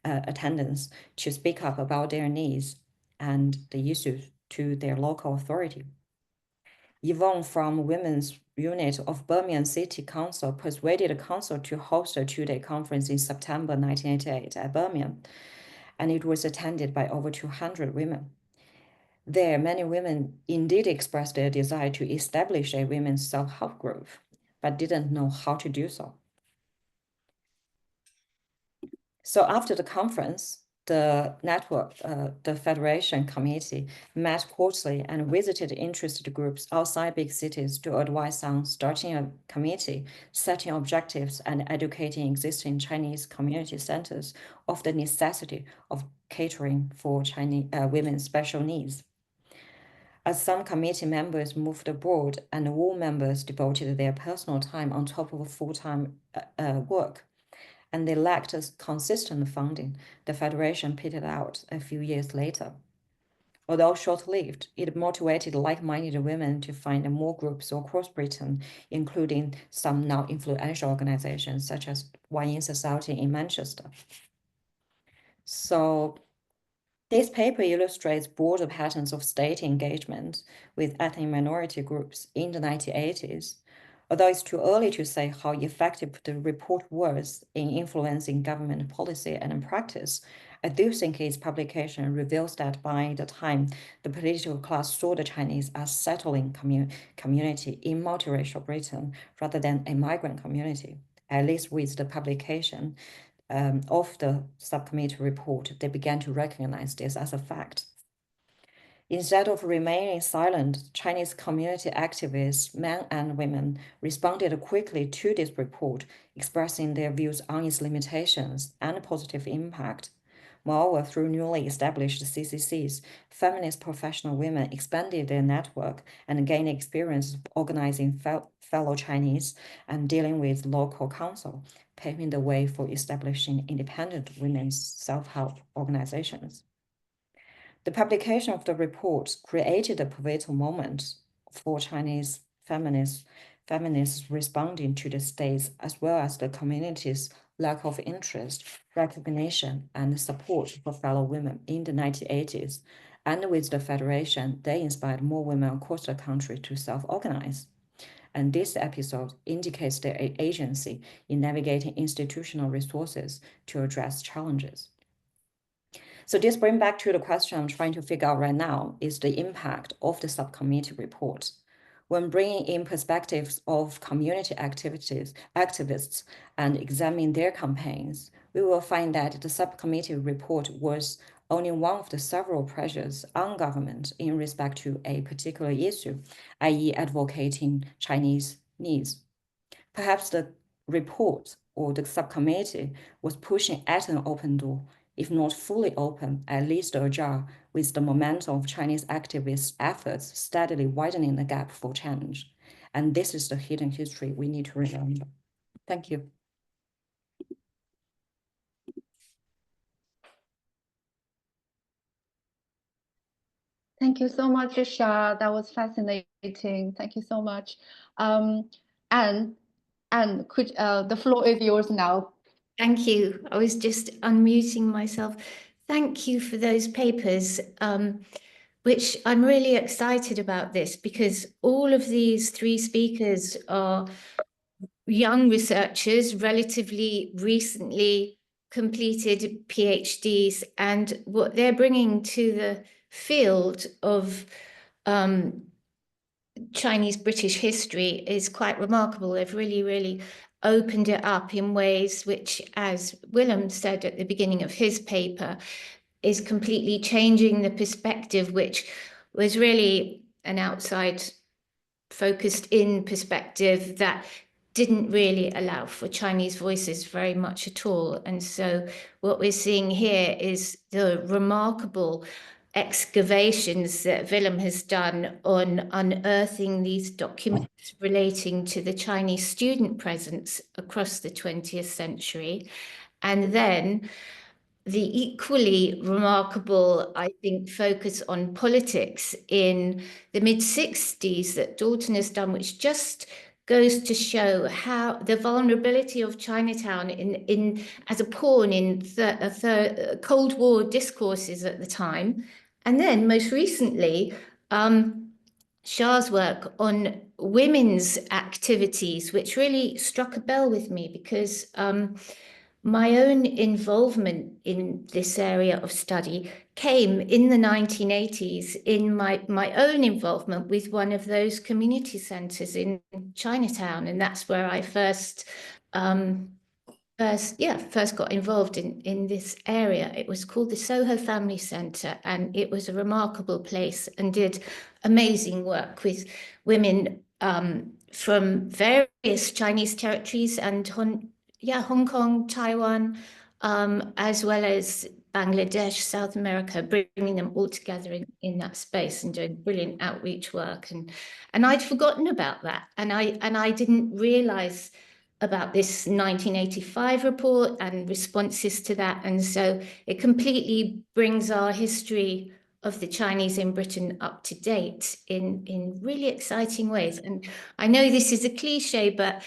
attendance to speak up about their needs and the issues to their local authority. Yvonne from Women's Unit of Birmingham City Council persuaded the council to host a 2-day conference in September 1988 at Birmingham, and it was attended by over 200 women. There, many women indeed expressed their desire to establish a women's self-help group, but didn't know how to do so. So after the conference, the network, the Federation Committee met quarterly and visited interested groups outside big cities to advise on starting a committee, setting objectives, and educating existing Chinese community centers of the necessity of catering for Chinese women's special needs. As some committee members moved abroad and all members devoted their personal time on top of full-time work, and they lacked consistent funding, the Federation petered out a few years later. Although short-lived, it motivated like-minded women to find more groups across Britain, including some now influential organizations such as Wan Yin Society in Manchester. So this paper illustrates broader patterns of state engagement with ethnic minority groups in the 1980s. Although it's too early to say how effective the report was in influencing government policy and practice, I do think its publication reveals that by the time the political class saw the Chinese as settling community in multiracial Britain rather than a migrant community, at least with the publication of the subcommittee report, they began to recognize this as a fact. Instead of remaining silent, Chinese community activists, men and women, responded quickly to this report, expressing their views on its limitations and positive impact. Moreover, through newly established CCCs, feminist professional women expanded their network and gained experience organizing fellow Chinese and dealing with local council, paving the way for establishing independent women's self-help organizations. The publication of the report created a pivotal moment for Chinese feminists responding to the state's as well as the community's lack of interest, recognition, and support for fellow women in the 1980s. And with the Federation, they inspired more women across the country to self-organize. And this episode indicates their agency in navigating institutional resources to address challenges. So this brings back to the question I'm trying to figure out right now is the impact of the subcommittee report. When bringing in perspectives of community activists and examining their campaigns, we will find that the subcommittee report was only one of the several pressures on government in respect to a particular issue, i.e. advocating Chinese needs. Perhaps the report or the subcommittee was pushing at an open door, if not fully open, at least ajar, with the momentum of Chinese activists' efforts steadily widening the gap for change. And this is the hidden history we need to remember. Thank you. Thank you so much, Isha. That was fascinating. Thank you so much. And could the floor is yours now. Thank you. I was just unmuting myself. Thank you for those papers, which I'm really excited about this because all of these three speakers are young researchers, relatively recently completed PhDs, and what they're bringing to the field of Chinese British history is quite remarkable. They've really opened it up in ways which, as Willem said at the beginning of his paper, is completely changing the perspective, which was really an outside focused in perspective that didn't really allow for Chinese voices very much at all. And so what we're seeing here is the remarkable excavations that Willem has done on unearthing these documents relating to the Chinese student presence across the 20th century. And then the equally remarkable, I think, focus on politics in the mid-60s that Dalton has done, which just goes to show how the vulnerability of Chinatown in as a pawn in Cold War discourses at the time. And then most recently, Shah's work on women's activities, which really struck a bell with me because my own involvement in this area of study came in the 1980s in my own involvement with one of those community centres in Chinatown. And that's where I first got involved in this area. It was called the Soho Family Centre, and it was a remarkable place and did amazing work with women from various Chinese territories and Hong Kong, Taiwan, as well as Bangladesh, South America, bringing them all together in that space and doing brilliant outreach work. And I'd forgotten about that. And I didn't realize about this 1985 report and responses to that. And so it completely brings our history of the Chinese in Britain up to date in really exciting ways. And I know this is a cliche, but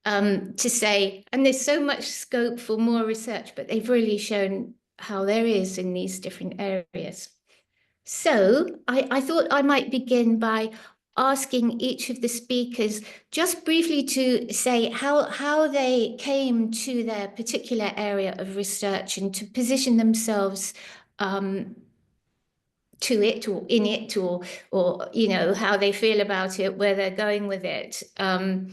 to say, and there's so much scope for more research, but they've really shown how there is in these different areas. So I thought I might begin by asking each of the speakers just briefly to say how they came to their particular area of research and to position themselves to it or in it or you know how they feel about it, where they're going with it. And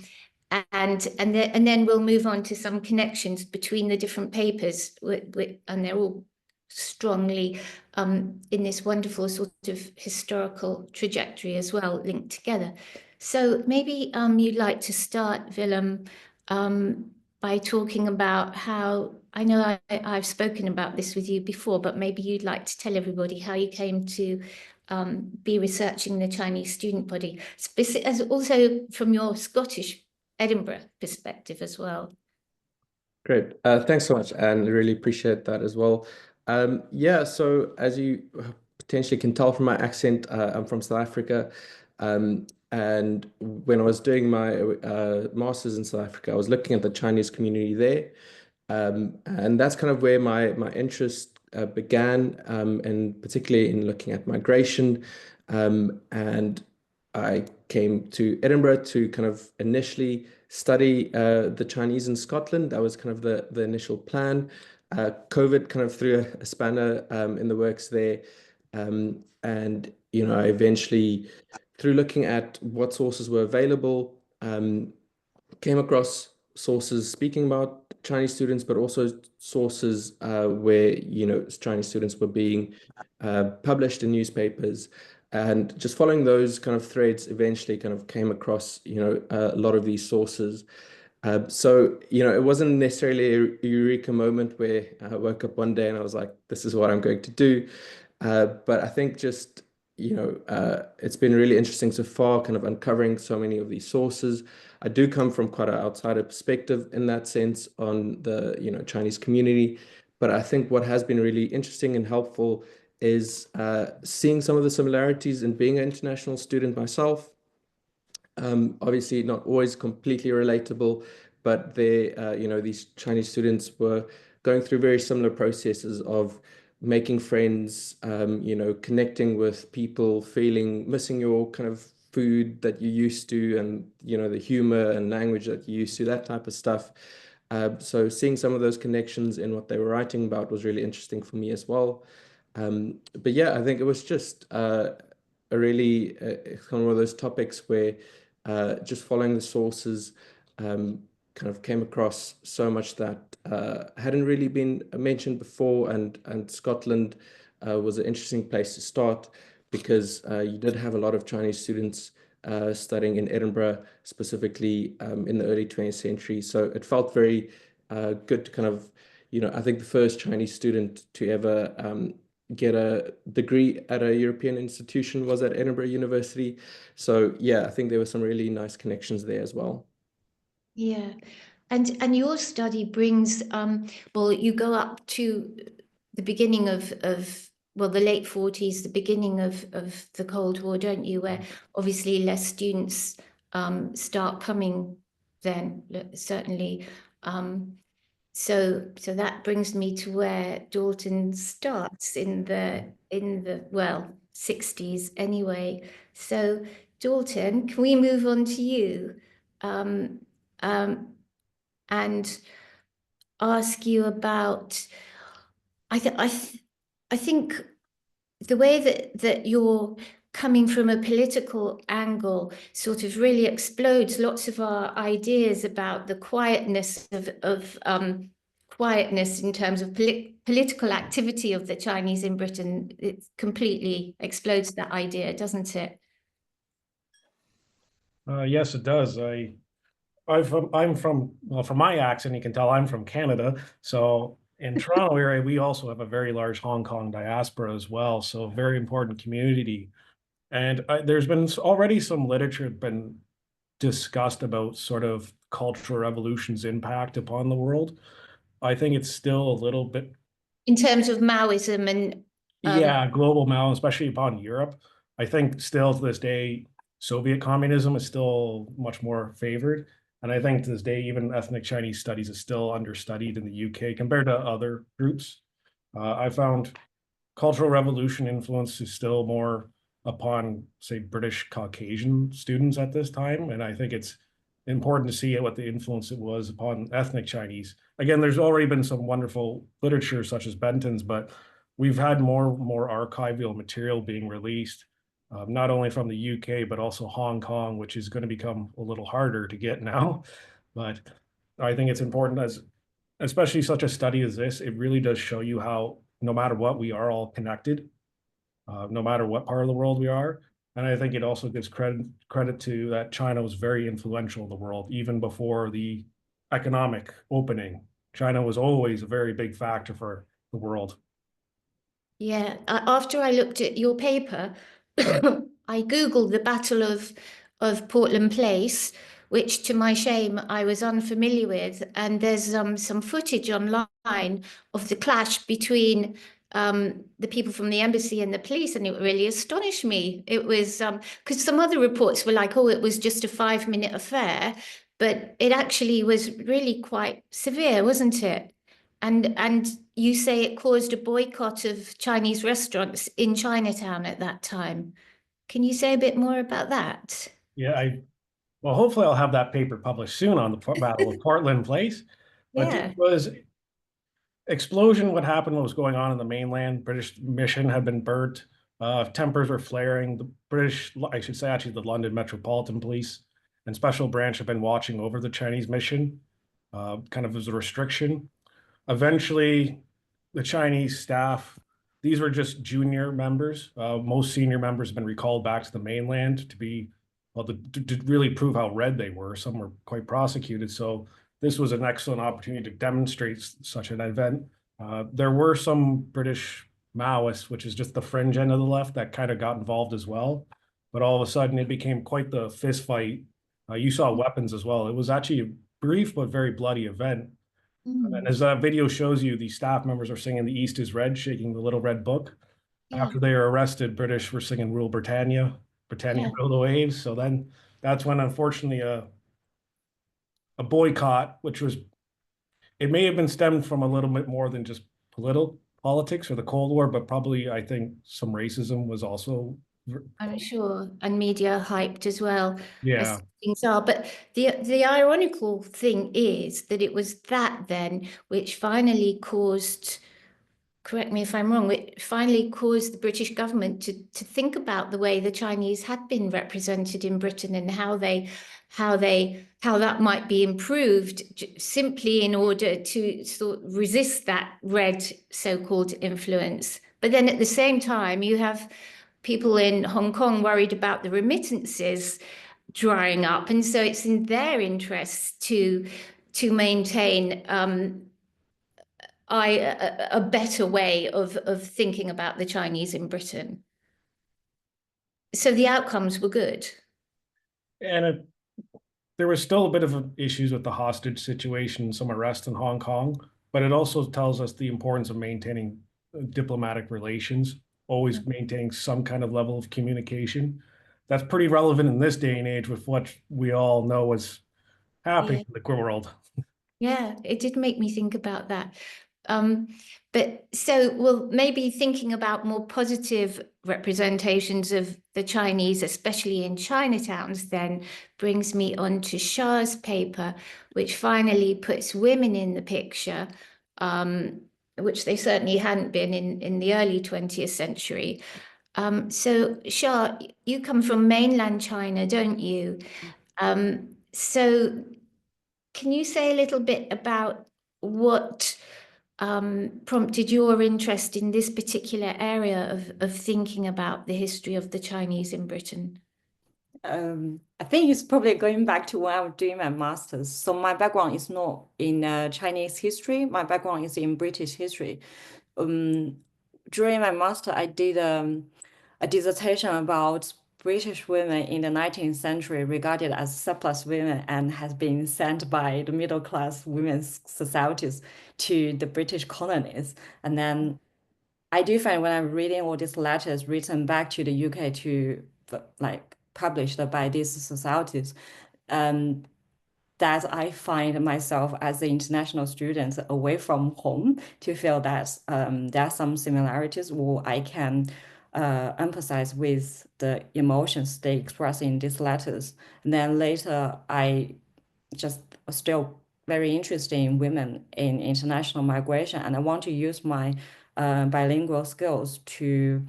then we'll move on to some connections between the different papers, and they're all strongly in this wonderful sort of historical trajectory as well, linked together. So maybe you'd like to start, Willem, by talking about how, I know I've spoken about this with you before, but maybe you'd like to tell everybody how you came to be researching the Chinese student body, as also from your Scottish Edinburgh perspective as well. Great. Thanks so much, and really appreciate that as well. Yeah, so as you potentially can tell from my accent, I'm from South Africa. And when I was doing my master's in South Africa, I was looking at the Chinese community there. And that's kind of where my interest began, and particularly in looking at migration. And I came to Edinburgh to kind of initially study the Chinese in Scotland. That was kind of the initial plan. COVID kind of threw a spanner in the works there. And, I eventually, through looking at what sources were available, came across sources speaking about Chinese students, but also sources where, Chinese students were being published in newspapers. And just following those kind of threads, eventually kind of came across, a lot of these sources. So, it wasn't necessarily a eureka moment where I woke up one day and I was like, this is what I'm going to do. But I think just, it's been really interesting so far, kind of uncovering so many of these sources. I do come from quite an outsider perspective in that sense on the, Chinese community. But I think what has been really interesting and helpful is seeing some of the similarities in being an international student myself. Obviously not always completely relatable, but these Chinese students were going through very similar processes of making friends, connecting with people, missing your kind of food that you used to, and, the humor and language that you used to, that type of stuff. So seeing some of those connections in what they were writing about was really interesting for me as well. But yeah, I think it was just a really kind of one of those topics where just following the sources kind of came across so much that hadn't really been mentioned before, and Scotland was an interesting place to start because you did have a lot of Chinese students studying in Edinburgh, specifically in the early 20th century. So it felt very good to kind of, I think the first Chinese student to ever get a degree at a European institution was at Edinburgh University. So yeah, I think there were some really nice connections there as well. Yeah. And your study brings, well, you go up to the beginning of well, the late 40s, the beginning of the Cold War, don't you? Where obviously less students start coming then, certainly. So that brings me to where Dalton starts in the well, 60s anyway. So Dalton, can we move on to you? And ask you about, I think the way that you're coming from a political angle sort of really explodes lots of our ideas about the quietness of quietness in terms of political activity of the Chinese in Britain. It completely explodes that idea, doesn't it? Yes, it does. I'm from, well, from my accent, you can tell I'm from Canada. So in Toronto area, we also have a very large Hong Kong diaspora as well. So very important community. And there's been already some literature been discussed about sort of cultural revolution's impact upon the world. I think it's still a little bit, In terms of Maoism and yeah, global mal, especially upon Europe. I think still to this day, Soviet communism is still much more favored. And I think to this day, even ethnic Chinese studies is still understudied in the UK compared to other groups. I found Cultural Revolution influence is still more upon, say, British Caucasian students at this time. And I think it's important to see what the influence it was upon ethnic Chinese. Again, there's already been some wonderful literature such as Benton's, but we've had more archival material being released, not only from the UK, but also Hong Kong, which is going to become a little harder to get now. But I think it's important, as especially such a study as this, it really does show you how no matter what, we are all connected, no matter what part of the world we are. And I think it also gives credit to that China was very influential in the world, even before the economic opening. China was always a very big factor for the world. yeah, after I looked at your paper, I Googled the Battle of Portland Place, which to my shame I was unfamiliar with. And there's some footage online of the clash between the people from the embassy and the police, and it really astonished me. It was because some other reports were like, oh, it was just a 5-minute affair, but it actually was really quite severe, wasn't it? And you say it caused a boycott of Chinese restaurants in Chinatown at that time. Can you say a bit more about that? Yeah, well, hopefully I'll have that paper published soon on the Battle of Portland Place. But Yeah. it was explosion. What happened, what was going on in the mainland. British mission had been burnt. Tempers were flaring. The British, I should say, actually, the London Metropolitan Police and Special Branch have been watching over the Chinese mission, kind of as a restriction. Eventually, the Chinese staff, these were just junior members. Most senior members have been recalled back to the mainland to be, well, to really prove how red they were. Some were quite prosecuted. So this was an excellent opportunity to demonstrate such an event. There were some British Maoists, which is just the fringe end of the left, that kind of got involved as well. But all of a sudden, it became quite the fist fight. You saw weapons as well. It was actually a brief but very bloody event. And as that video shows you, the staff members are singing "The East is Red," shaking the little red book. Yeah. After they were arrested, British were singing "Rule Britannia," Britannia Yeah. Rule the Waves. So then that's when, unfortunately, a boycott, which was, it may have been stemmed from a little bit more than just politics or the Cold War, but probably I think some racism was also. I'm sure, and media hyped as well, Yeah. as things are. But the ironical thing is that it was that then which finally caused, correct me if I'm wrong, it finally caused the British government to think about the way the Chinese had been represented in Britain and how that might be improved simply in order to sort of resist that red so-called influence. But then at the same time, you have people in Hong Kong worried about the remittances drying up, and so it's in their interests to maintain a better way of thinking about the Chinese in Britain. So the outcomes were good. And there was still a bit of issues with the hostage situation, some arrests in Hong Kong, but it also tells us the importance of maintaining diplomatic relations, always maintaining some kind of level of communication. That's pretty relevant in this day and age with what we all know is happening in the world. Yeah, it did make me think about that. But so, well, maybe thinking about more positive representations of the Chinese, especially in Chinatowns, then brings me on to Shah's paper, which finally puts women in the picture, which they certainly hadn't been in the early 20th century. So Shah, you come from mainland China, don't you? So can you say a little bit about what prompted your interest in this particular area of thinking about the history of the Chinese in Britain? I think it's probably going back to when I was doing my master's. So my background is not in Chinese history. My background is in British history. During my master, I did a dissertation about British women in the 19th century regarded as surplus women and has been sent by the middle class women's societies to the British colonies. And then I do find when I'm reading all these letters written back to the UK to like published by these societies, that I find myself as an international student away from home to feel that there are some similarities or I can emphasize with the emotions they express in these letters. And then later, I just still very interested in women in international migration, and I want to use my bilingual skills to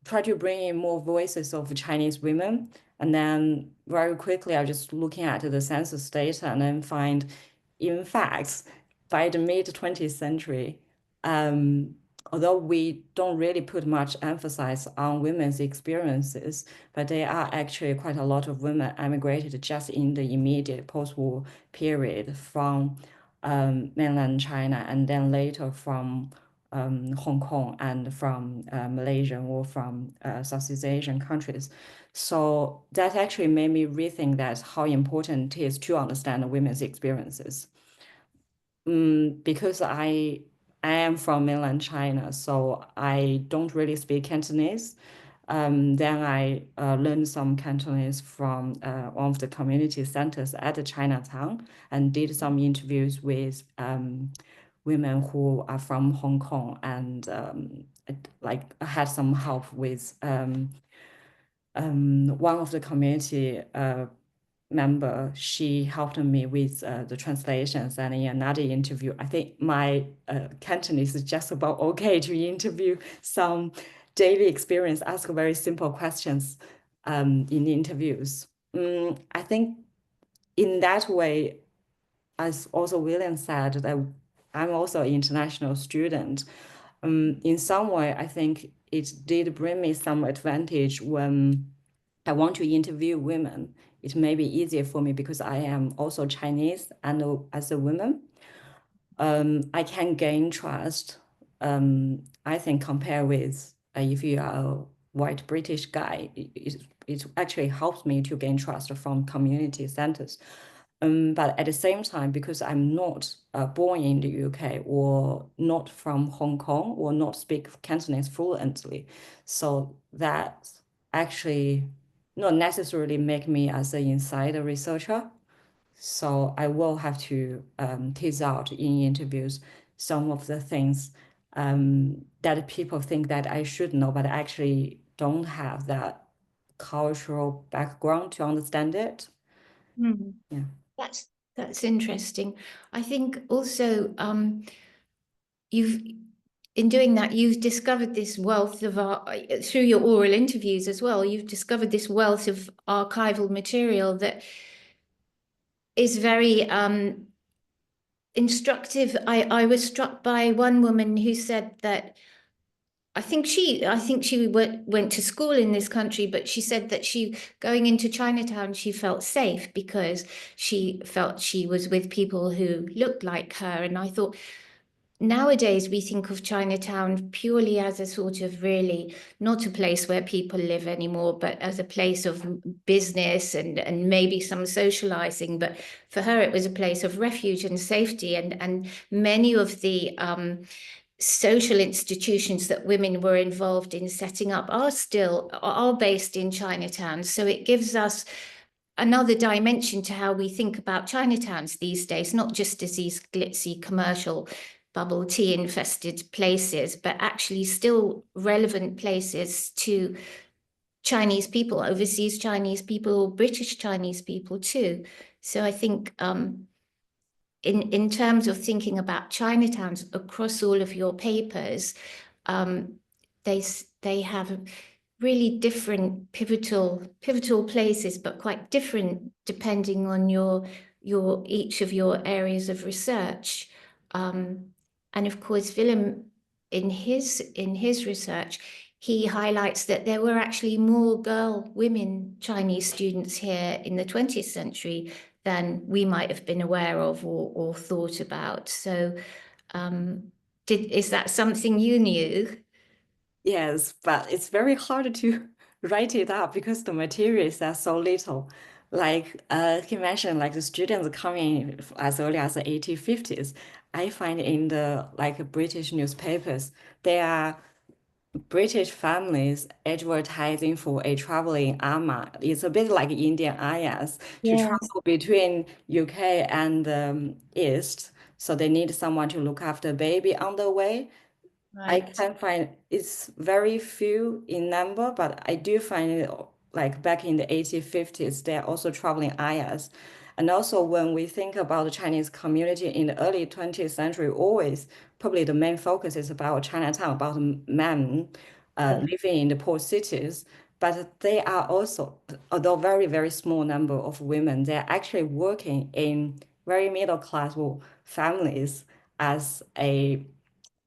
try to bring in more voices of Chinese women. And then very quickly, I was just looking at the census data and then find, in fact, by the mid 20th century, although we don't really put much emphasis on women's experiences, but there are actually quite a lot of women emigrated just in the immediate post-war period from mainland China and then later from Hong Kong and from Malaysia or from Southeast Asian countries. So that actually made me rethink that how important it is to understand women's experiences. Because I I am from mainland China, so I don't really speak Cantonese. Then I learned some Cantonese from one of the community centers at Chinatown and did some interviews with women who are from Hong Kong, and like I had some help with one of the community member. She helped me with the translations, and in another interview, I think my Cantonese is just about okay to interview some daily experience, ask very simple questions in the interviews. I think in that way, as also William said, that I'm also an international student. In some way, I think it did bring me some advantage when I want to interview women. It may be easier for me because I am also Chinese and as a woman, I can gain trust. I think compared with if you are a white British guy, it actually helps me to gain trust from community centers. But at the same time, because I'm not born in the UK or not from Hong Kong or not speak Cantonese fluently, so that actually not necessarily make me as an insider researcher. So I will have to tease out in interviews some of the things that people think that I should know, but I actually don't have that cultural background to understand it. Yeah. That's interesting. I think also in doing that, you've discovered this wealth of through your oral interviews as well. You've discovered this wealth of archival material that is very instructive. I was struck by one woman who said that I think she went to school in this country, but she said that she going into Chinatown, she felt safe because she felt she was with people who looked like her. And I thought, nowadays we think of Chinatown purely as a sort of really not a place where people live anymore, but as a place of business and maybe some socializing. But for her, it was a place of refuge and safety. And many of the social institutions that women were involved in setting up are based in Chinatown. So it gives us another dimension to how we think about Chinatowns these days, not just as these glitzy commercial bubble tea infested places, but actually still relevant places to Chinese people, overseas Chinese people, or British Chinese people too. So I think in terms of thinking about Chinatowns across all of your papers, they have really different pivotal places, but quite different depending on your each of your areas of research. And of course, Willem, in his research, he highlights that there were actually more women Chinese students here in the 20th century than we might have been aware of or thought about. So is that something you knew? Yes, but it's very hard to write it up because the materials are so little. Like he mentioned, like the students coming as early as the 1850s. I find in the like British newspapers, there are British families advertising for a traveling ama. It's a bit like Indian ayahs to Yes. travel between UK and East. So they need someone to look after baby on the way. I Right. can find it's very few in number, but I do find it like back in the 1850s, they're also traveling ayahs. And also when we think about the Chinese community in the early 20th century, always probably the main focus is about Chinatown, about men living in the port cities. But they are also, although very, very small number of women, they're actually working in very middle class families as a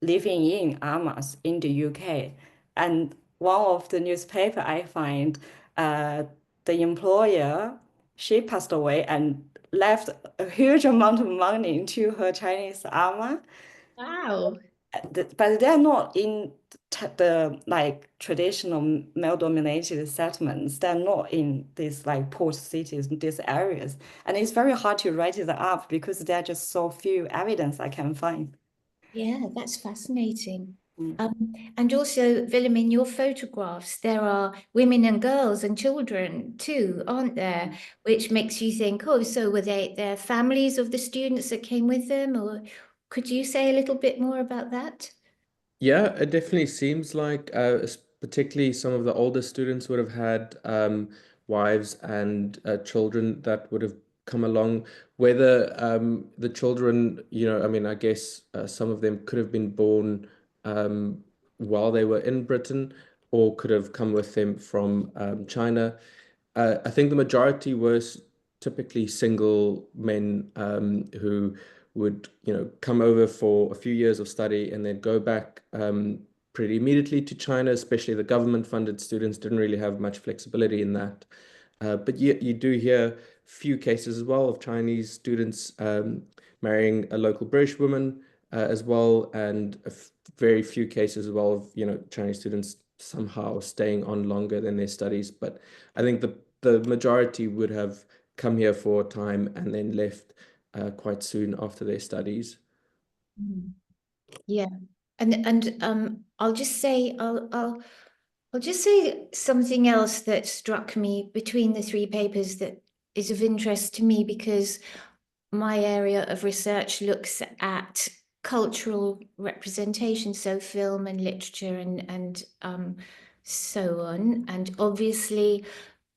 living in amas in the UK. And one of the newspaper I find, the employer, she passed away and left a huge amount of money to her Chinese ama. Wow. But they're not in the like traditional male-dominated settlements. They're not in these like port cities, these areas. And it's very hard to write it up because there are just so few evidence I can find. Yeah, that's fascinating. Mm. And also, Willem, in your photographs, there are women and girls and children too, aren't there? Which makes you think, oh, so were their families of the students that came with them? Or could you say a little bit more about that? Yeah, it definitely seems like, particularly some of the older students would have had wives and children that would have come along. Whether the children, I mean, I guess some of them could have been born um, while they were in Britain or could have come with them from China. I think the majority were typically single men who would, come over for a few years of study and then go back pretty immediately to China, especially the government-funded students didn't really have much flexibility in that. But you do hear few cases as well of Chinese students marrying a local British woman as well, and very few cases as well of, Chinese students somehow staying on longer than their studies. But I think the majority would have come here for a time and then left quite soon after their studies. Yeah, and I'll just say something else that struck me between the three papers that is of interest to me, because my area of research looks at cultural representation, so film and literature and so on. And obviously,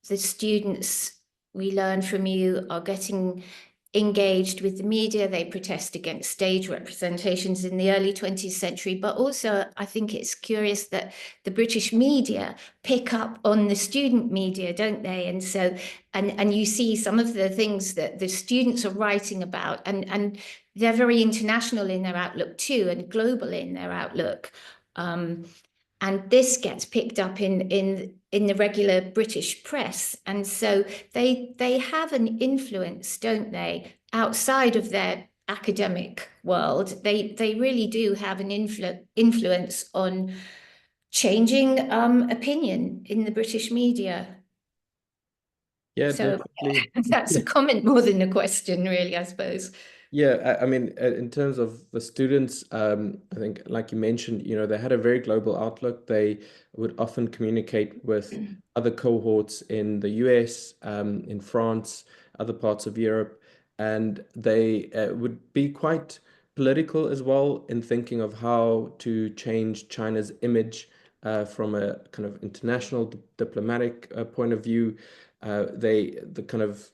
the students we learn from you are getting engaged with the media. They protest against stage representations in the early 20th century, but also I think it's curious that the British media pick up on the student media, don't they? And so, and you see some of the things that the students are writing about, and they're very international in their outlook too, and global in their outlook. And this gets picked up in the regular British press, and so they have an influence, don't they, outside of their academic world. They really do have an influence on changing opinion in the British media. Yeah, So definitely. that's a comment more than a question, really, I suppose. Yeah, I mean, in terms of the students, I think, like you mentioned, they had a very global outlook. They would often communicate with other cohorts in the US, in France, other parts of Europe, and they would be quite political as well in thinking of how to change China's image from a kind of international diplomatic point of view. The kind of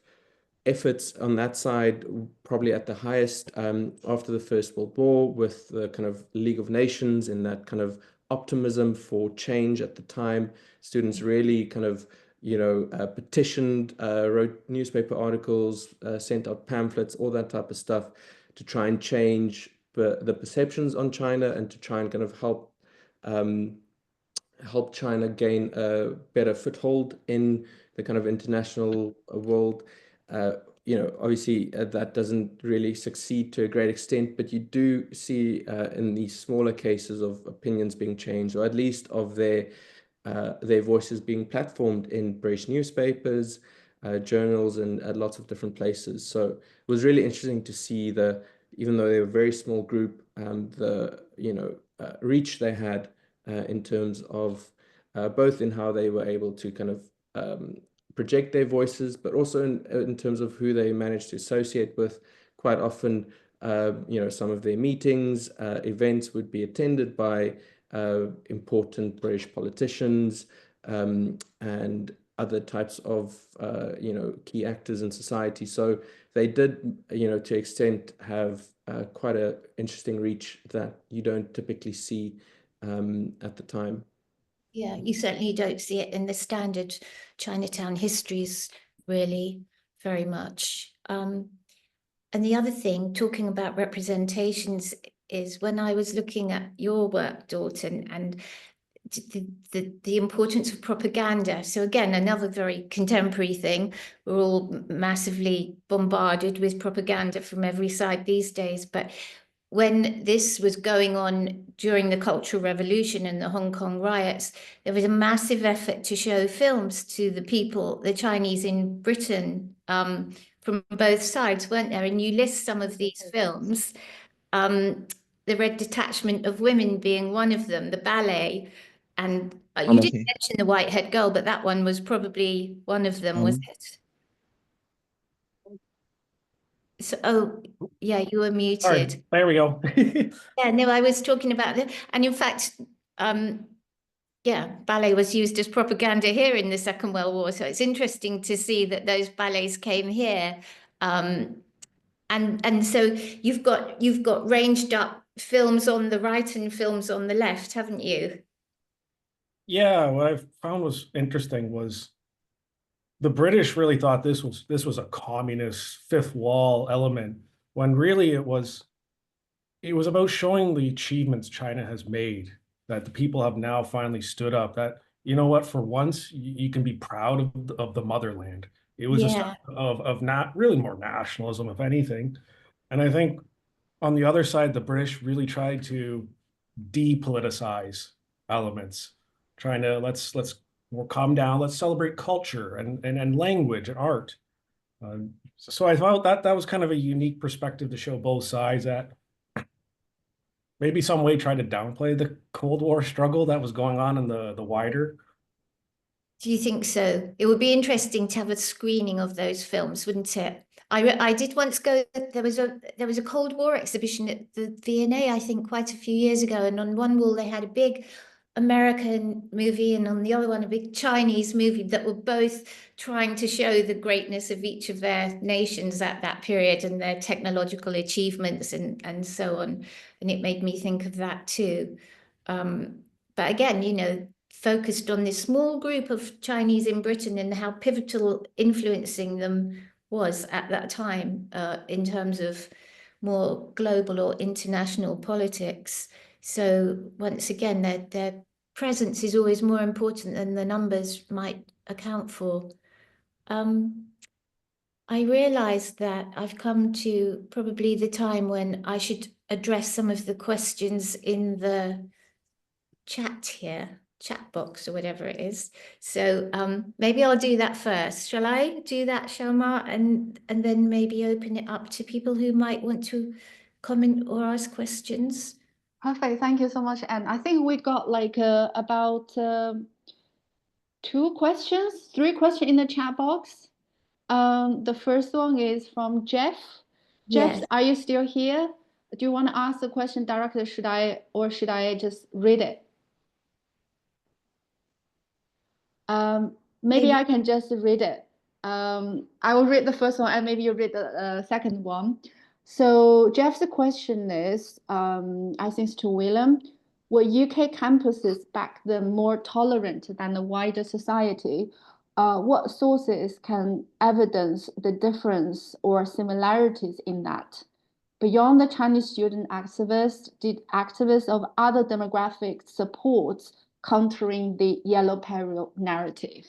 efforts on that side probably at the highest after the First World War, with the kind of League of Nations and that kind of optimism for change at the time. Students really kind of, petitioned, wrote newspaper articles, sent out pamphlets, all that type of stuff to try and change the perceptions on China and to try and kind of help China gain a better foothold in the kind of international world. Obviously that doesn't really succeed to a great extent, but you do see in these smaller cases of opinions being changed, or at least of their voices being platformed in British newspapers, journals, and at lots of different places. So it was really interesting to see even though they were a very small group, the reach they had in terms of both in how they were able to kind of project their voices, but also in terms of who they managed to associate with. Quite often, some of their meetings, events would be attended by important British politicians and other types of key actors in society. So they did, to extent, have quite an interesting reach that you don't typically see at the time. Yeah, you certainly don't see it in the standard Chinatown histories, really, very much. And the other thing, talking about representations, is when I was looking at your work, Dalton, and the importance of propaganda. So again, another very contemporary thing. We're all massively bombarded with propaganda from every side these days, but when this was going on during the Cultural Revolution and the Hong Kong riots, there was a massive effort to show films to the people, the Chinese in Britain, from both sides, weren't there? And you list some of these films. the Red Detachment of Women being one of them, the ballet. And you Okay. didn't mention the White-Haired Girl, but that one was probably one of them, was it? So, oh, yeah, you were Sorry, muted. there we go. Yeah, no, I was talking about it. And in fact, yeah, ballet was used as propaganda here in the Second World War. So it's interesting to see that those ballets came here. And so you've got ranged up films on the right and films on the left, haven't you? Yeah, what I found was interesting was the British really thought this was a communist fifth wall element, when really it was about showing the achievements China has made, that the people have now finally stood up, that, you know what, for once you can be proud of the motherland. It was a Yeah. sign of not really more nationalism, if anything. And I think on the other side, the British really tried to depoliticize elements, trying to we'll calm down, let's celebrate culture and language and art. So I thought that was kind of a unique perspective to show both sides, that maybe some way tried to downplay the Cold War struggle that was going on in the wider. Do you think so? It would be interesting to have a screening of those films, wouldn't it? I did once go. There was a Cold War exhibition at the V&A, I think, quite a few years ago, and on one wall they had a big American movie, and on the other one a big Chinese movie, that were both trying to show the greatness of each of their nations at that period and their technological achievements and so on. And it made me think of that too. But again, you know, focused on this small group of Chinese in Britain and how pivotal influencing them was at that time in terms of more global or international politics. So once again, their presence is always more important than the numbers might account for. I realize that I've come to probably the time when I should address some of the questions in the chat here, chat box or whatever it is. So maybe I'll do that first. Shall I do that, Shalma? And then maybe open it up to people who might want to comment or ask questions. Perfect. Thank you so much. And I think we got like about 3 questions in the chat box. The first one is from Jeff. Jeff, Yes. are you still here? Do you want to ask the question directly? Should I just read it? Maybe I can just read it. I will read the first one and maybe you read the second one. So Jeff's question is, I think it's to William, were UK campuses back then more tolerant than the wider society? What sources can evidence the difference or similarities in that? Beyond the Chinese student activists, did activists of other demographics support countering the yellow peril narrative?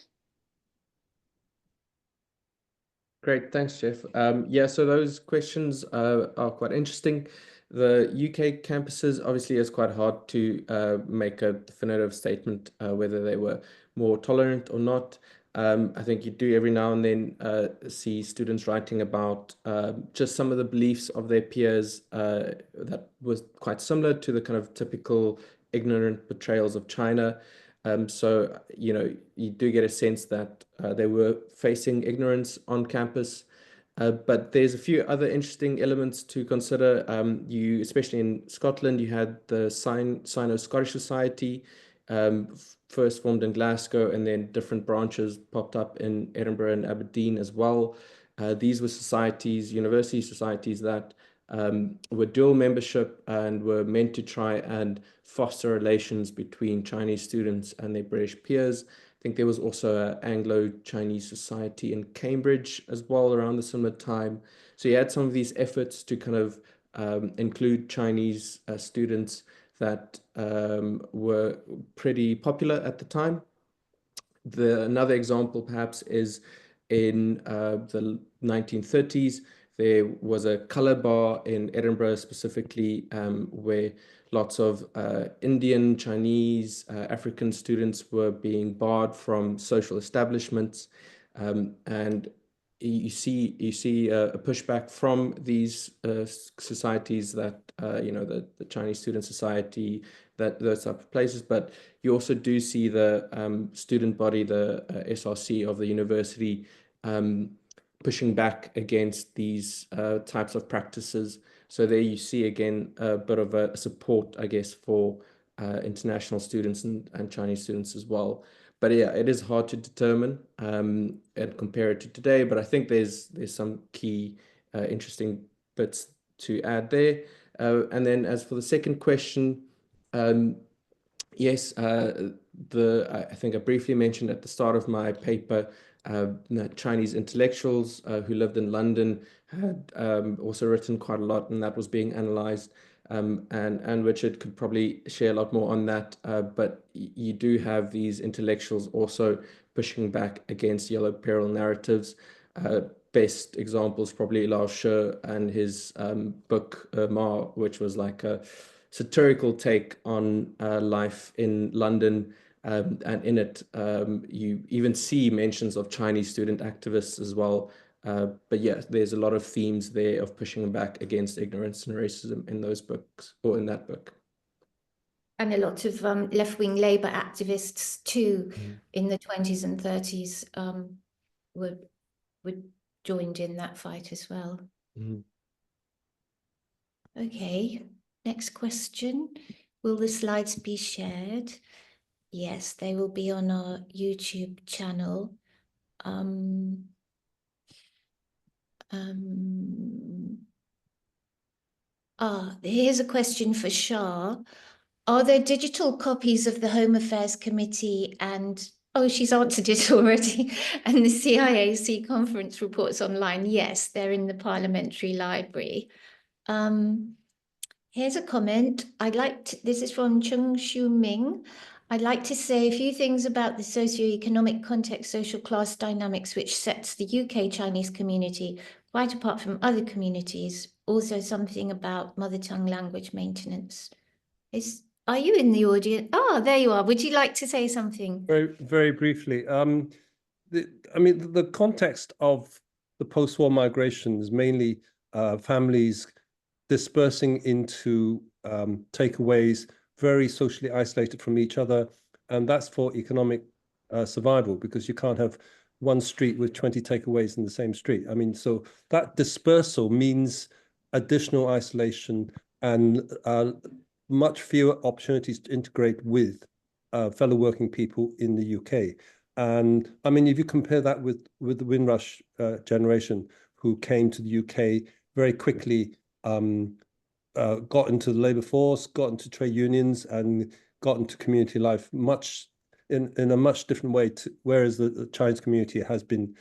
Great, thanks, Jeff. Yeah, so those questions are quite interesting. The UK campuses, obviously, it's quite hard to make a definitive statement whether they were more tolerant or not. I think you do every now and then see students writing about just some of the beliefs of their peers that was quite similar to the kind of typical ignorant portrayals of China. So, you know, you do get a sense that they were facing ignorance on campus. But there's a few other interesting elements to consider. Especially in Scotland, you had the Sino-Scottish Society, first formed in Glasgow, and then different branches popped up in Edinburgh and Aberdeen as well. These were societies, university societies that were dual membership and were meant to try and foster relations between Chinese students and their British peers. I think there was also an Anglo-Chinese society in Cambridge as well around the similar time. So you had some of these efforts to kind of include Chinese students that were pretty popular at the time. Another example perhaps is in the 1930s, there was a color bar in Edinburgh specifically where lots of Indian, Chinese, African students were being barred from social establishments. And you see a pushback from these societies that the Chinese Student Society, those type of places, but you also do see the student body, the SRC of the university, pushing back against these types of practices. So there you see again a bit of a support, I guess, for international students and Chinese students as well. But yeah, it is hard to determine and compare it to today. But I think there's some key interesting bits to add there. And then as for the second question, yes, I think I briefly mentioned at the start of my paper, Chinese intellectuals who lived in London had also written quite a lot, and that was being analyzed. And Richard could probably share a lot more on that. But you do have these intellectuals also pushing back against yellow peril narratives. Best examples probably Lao She and his book Ma, which was like a satirical take on life in London. And in it, you even see mentions of Chinese student activists as well. But yeah, there's a lot of themes there of pushing back against ignorance and racism in those books, or in that book. And a lot of left-wing Labour activists too, in the 20s and 30s, were joined in that fight as well. Okay, next question. Will the slides be shared? Yes, they will be on our YouTube channel. Here's a question for Shah. Are there digital copies of the Home Affairs Committee and, oh, she's answered it already, and the CIAC conference reports online? Yes, they're in the Parliamentary Library. Here's a comment. This is from Chung Shu Ming. I'd like to say a few things about the socio-economic context, social class dynamics, which sets the UK Chinese community quite apart from other communities. Also something about mother tongue language maintenance. Are you in the audience? Oh, there you are. Would you like to say something? Very, very briefly. The context of the post-war migration is mainly families dispersing into takeaways, very socially isolated from each other. And that's for economic survival, because you can't have one street with 20 takeaways in the same street. I mean, so that dispersal means additional isolation and much fewer opportunities to integrate with fellow working people in the UK. And I mean, if you compare that with the Windrush generation, who came to the UK very quickly, got into the labour force, got into trade unions, and got into community life in a much different way, whereas the Chinese community has been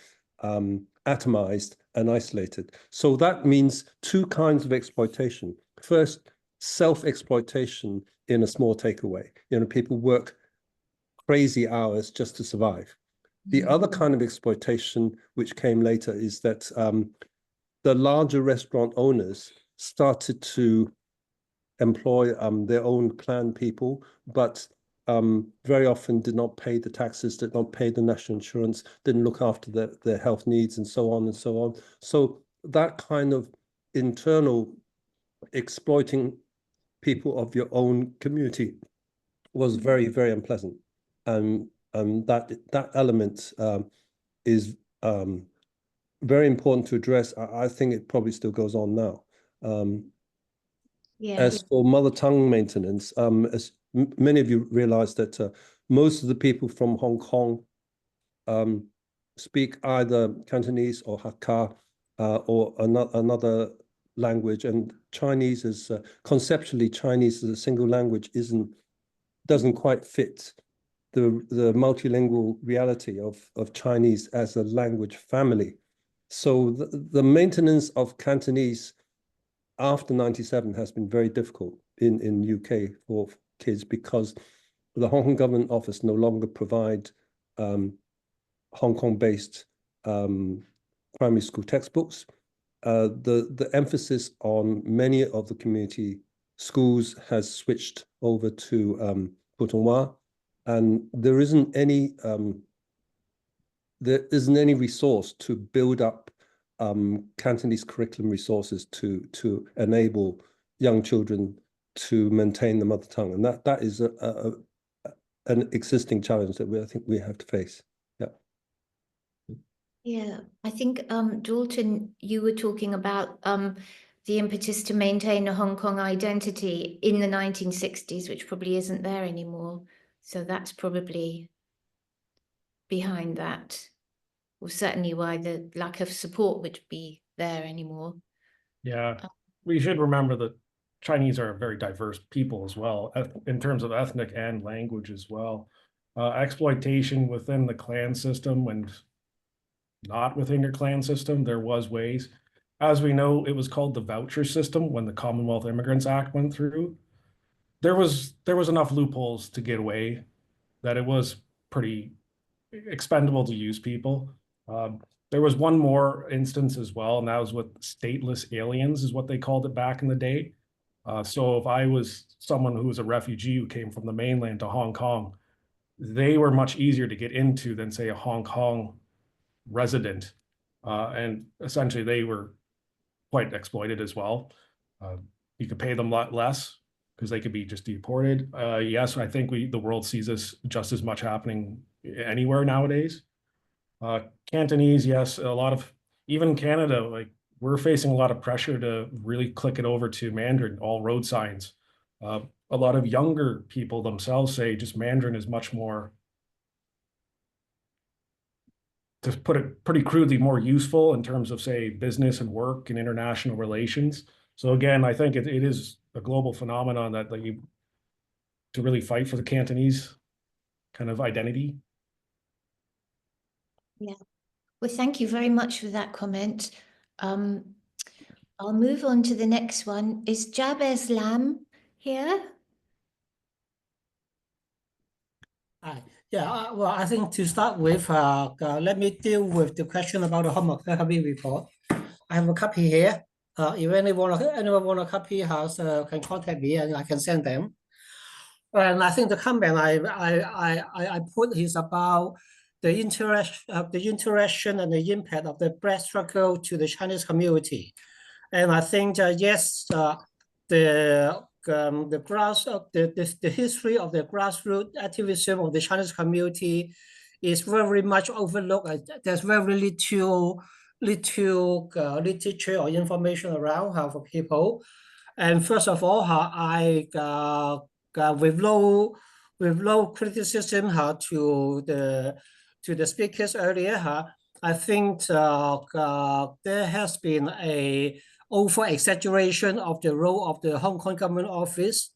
atomized and isolated. So that means two kinds of exploitation. First, self-exploitation in a small takeaway. People work crazy hours just to survive. The other kind of exploitation, which came later, is that the larger restaurant owners started to employ their own clan people, but very often did not pay the taxes, did not pay the national insurance, didn't look after their health needs, and so on and so on. So that kind of internal exploiting people of your own community was very, very unpleasant. And that element is very important to address. I think it probably still goes on now. As for mother tongue maintenance, as many of you realize that most of the people from Hong Kong speak either Cantonese or Hakka or another language, and Chinese is conceptually Chinese as a single language doesn't quite fit the multilingual reality of Chinese as a language family. So the maintenance of Cantonese after 97 has been very difficult in UK for kids, because the Hong Kong government office no longer provide Hong Kong-based primary school textbooks. The emphasis on many of the community schools has switched over to Putonghua, and there isn't any resource to build up Cantonese curriculum resources to enable young children to maintain the mother tongue, and that is an existing challenge that I think we have to face. Yeah. Yeah, I think Dalton, you were talking about the impetus to maintain a Hong Kong identity in the 1960s, which probably isn't there anymore. So that's probably behind that, or certainly why the lack of support would be there anymore. Yeah, we should remember that Chinese are a very diverse people as well, in terms of ethnic and language as well. Exploitation within the clan system and not within your clan system, there was ways. As we know, it was called the voucher system when the Commonwealth Immigrants Act went through. There was enough loopholes to get away that it was pretty expendable to use people. There was one more instance as well, and that was with stateless aliens, is what they called it back in the day. So if I was someone who was a refugee who came from the mainland to Hong Kong, they were much easier to get into than, say, a Hong Kong resident. And essentially, they were quite exploited as well. You could pay them a lot less because they could be just deported. Yes, I think the world sees this just as much happening anywhere nowadays. Cantonese, yes, a lot of, even Canada, like we're facing a lot of pressure to really click it over to Mandarin, all road signs. A lot of younger people themselves say just Mandarin is much more, to put it pretty crudely, more useful in terms of, say, business and work and international relations. So again, I think it is a global phenomenon that to really fight for the Cantonese kind of identity. Yeah. Well, thank you very much for that comment. I'll move on to the next one. Is Jabez Lam here? Yeah, well, I think to start with, let me deal with the question about the Home Affairs Committee report. I have a copy here. If anyone want a copy, can contact me and I can send them. And I think the comment I put is about the interaction and the impact of the bread struggle to the Chinese community. And I think yes, the history of the grassroots activism of the Chinese community is very much overlooked. There's very little literature or information around for people. And first of all, with low criticism to the speakers earlier, I think there has been a over exaggeration of the role of the Hong Kong Government Office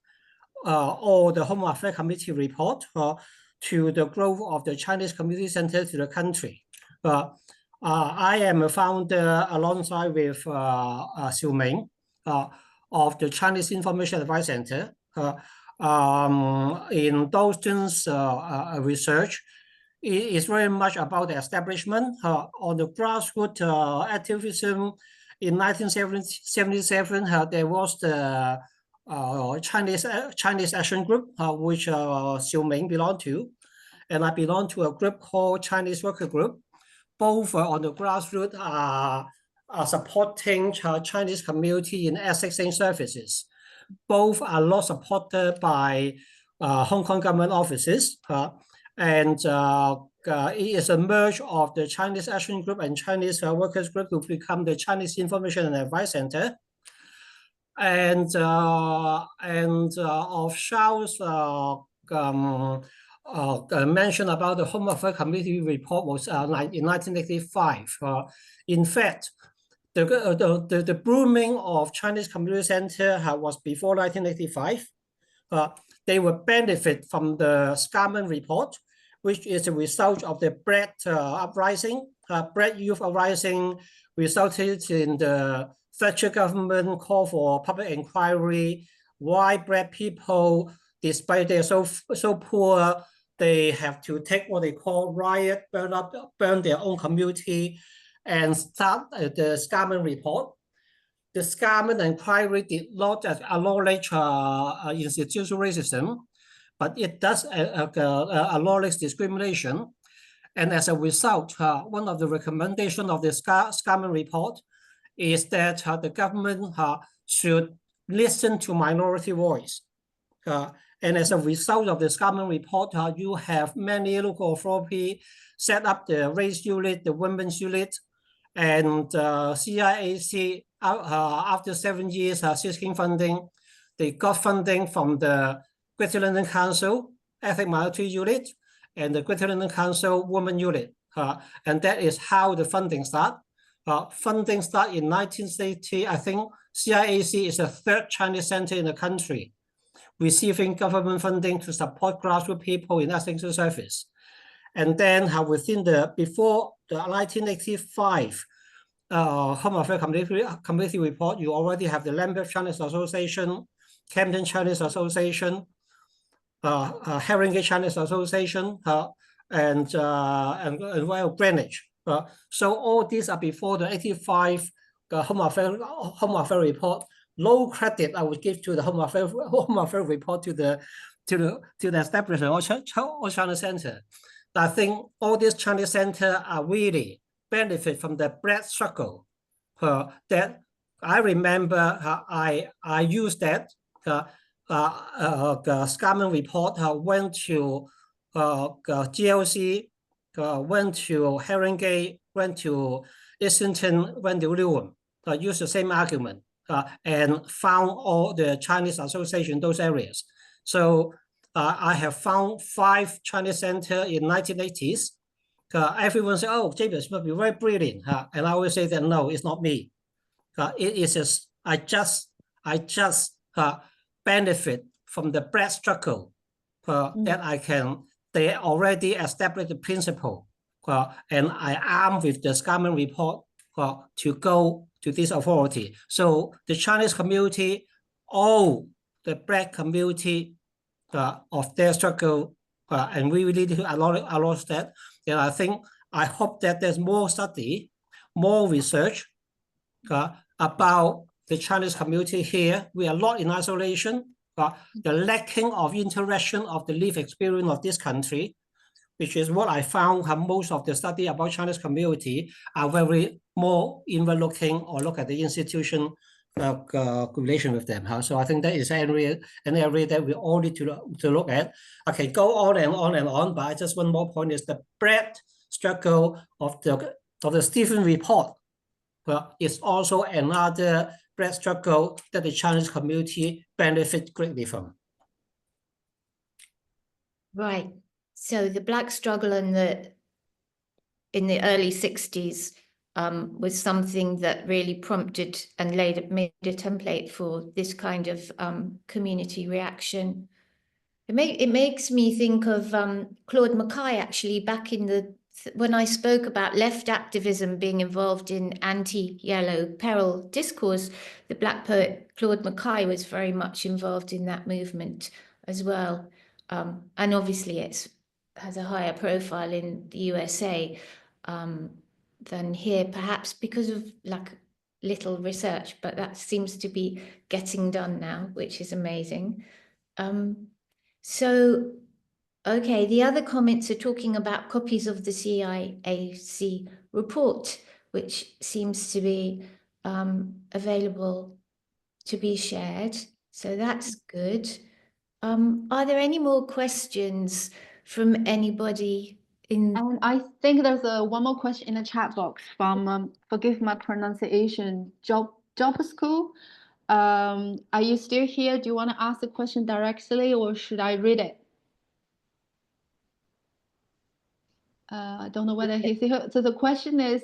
or the Home Affairs Committee report to the growth of the Chinese Community Center to the country. I am a founder alongside with Xiu Ming of the Chinese Information Advice Center. In Dalton's research, it is very much about the establishment on the grassroots activism. In 1977, there was the Chinese Action Group, which Xiu Ming belonged to, and I belong to a group called Chinese Worker Group. Both on the grassroots are supporting Chinese community in accessing services. Both are not supported by Hong Kong government offices, and it is a merge of the Chinese Action Group and Chinese Workers Group to become the Chinese Information and Advice Center. And of Xiao's mention about the Home Affairs Committee report was in 1985. In fact, the blooming of Chinese Community Center was before 1985. They will benefit from the Scarman report, which is a result of the bread uprising. Bread youth uprising resulted in the Thatcher government call for public inquiry. Why bread people, despite they're so poor, they have to take what they call riot, burn their own community, and start the Scarman report. The Scarman inquiry did not acknowledge institutional racism, but it does acknowledge discrimination. And as a result, one of the recommendations of the Scarman report is that the government should listen to minority voice. And as a result of the Scarman report, you have many local authorities set up the race unit, the women's unit, and CIAC, after 7 years seeking funding, they got funding from the Greater London Council Ethnic Minority Unit and the Greater London Council Women Unit. And that is how the funding started. Funding started in 1980. I think CIAC is the third Chinese center in the country, receiving government funding to support grassroots people in ethnic service. And then before the 1985 Home Affairs Committee report, you already have the Lambeth Chinese Association, Camden Chinese Association, Haringey Chinese Association, and well, Greenwich. So all these are before the 85 Home Affairs report. No credit I would give to the Home Affairs report to the establishment of Chinese Center. I think all these Chinese centers are really benefit from the bread struggle. That I remember I used that. The Scarman report went to GLC, went to Haringey, went to Islington, went to Newham, used the same argument and found all the Chinese association in those areas. So I have found 5 Chinese centers in 1980s. Everyone said, "Oh, James must be very brilliant," and I always say that no, it's not me. It is just I just benefit from the bread struggle that I can. They already established the principle, and I armed with the Scarman report to go to this authority. So the Chinese community, all the black community of their struggle, and we really need to acknowledge that. And I hope that there's more study, more research about the Chinese community here. We are not in isolation. The lacking of interaction of the lived experience of this country, which is what I found most of the study about Chinese community are very more inward looking or look at the institution relation with them. So I think that is an area that we all need to look at. I can go on and on and on, but just one more point is the bread struggle of the Stephen report is also another bread struggle that the Chinese community benefit greatly from. Right. So the black struggle in the early 60s was something that really prompted and made a template for this kind of community reaction. It makes me think of Claude Mackay, actually, back in when I spoke about left activism being involved in anti-yellow peril discourse. The Black poet Claude Mackay was very much involved in that movement as well. And obviously it has a higher profile in the USA than here, perhaps because of little research, but that seems to be getting done now, which is amazing. So, okay, the other comments are talking about copies of the CIAC report, which seems to be available to be shared. So that's good. Are there any more questions from anybody in? And I think there's one more question in the chat box from, forgive my pronunciation, Job School. Are you still here? Do you want to ask the question directly or should I read it? I don't know whether he's here. So the question is,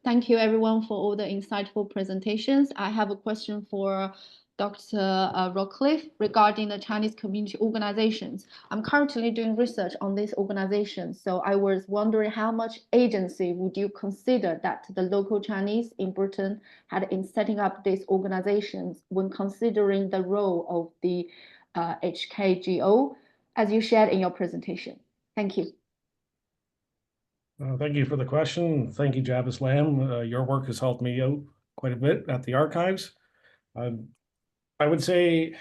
thank you everyone for all the insightful presentations. I have a question for Dr. Rockcliffe regarding the Chinese community organizations. I'm currently doing research on these organizations, so I was wondering how much agency would you consider that the local Chinese in Britain had in setting up these organizations when considering the role of the HKGO, as you shared in your presentation? Thank you. Thank you for the question. Thank you, Jabis Lam. Your work has helped me out quite a bit at the archives. I would say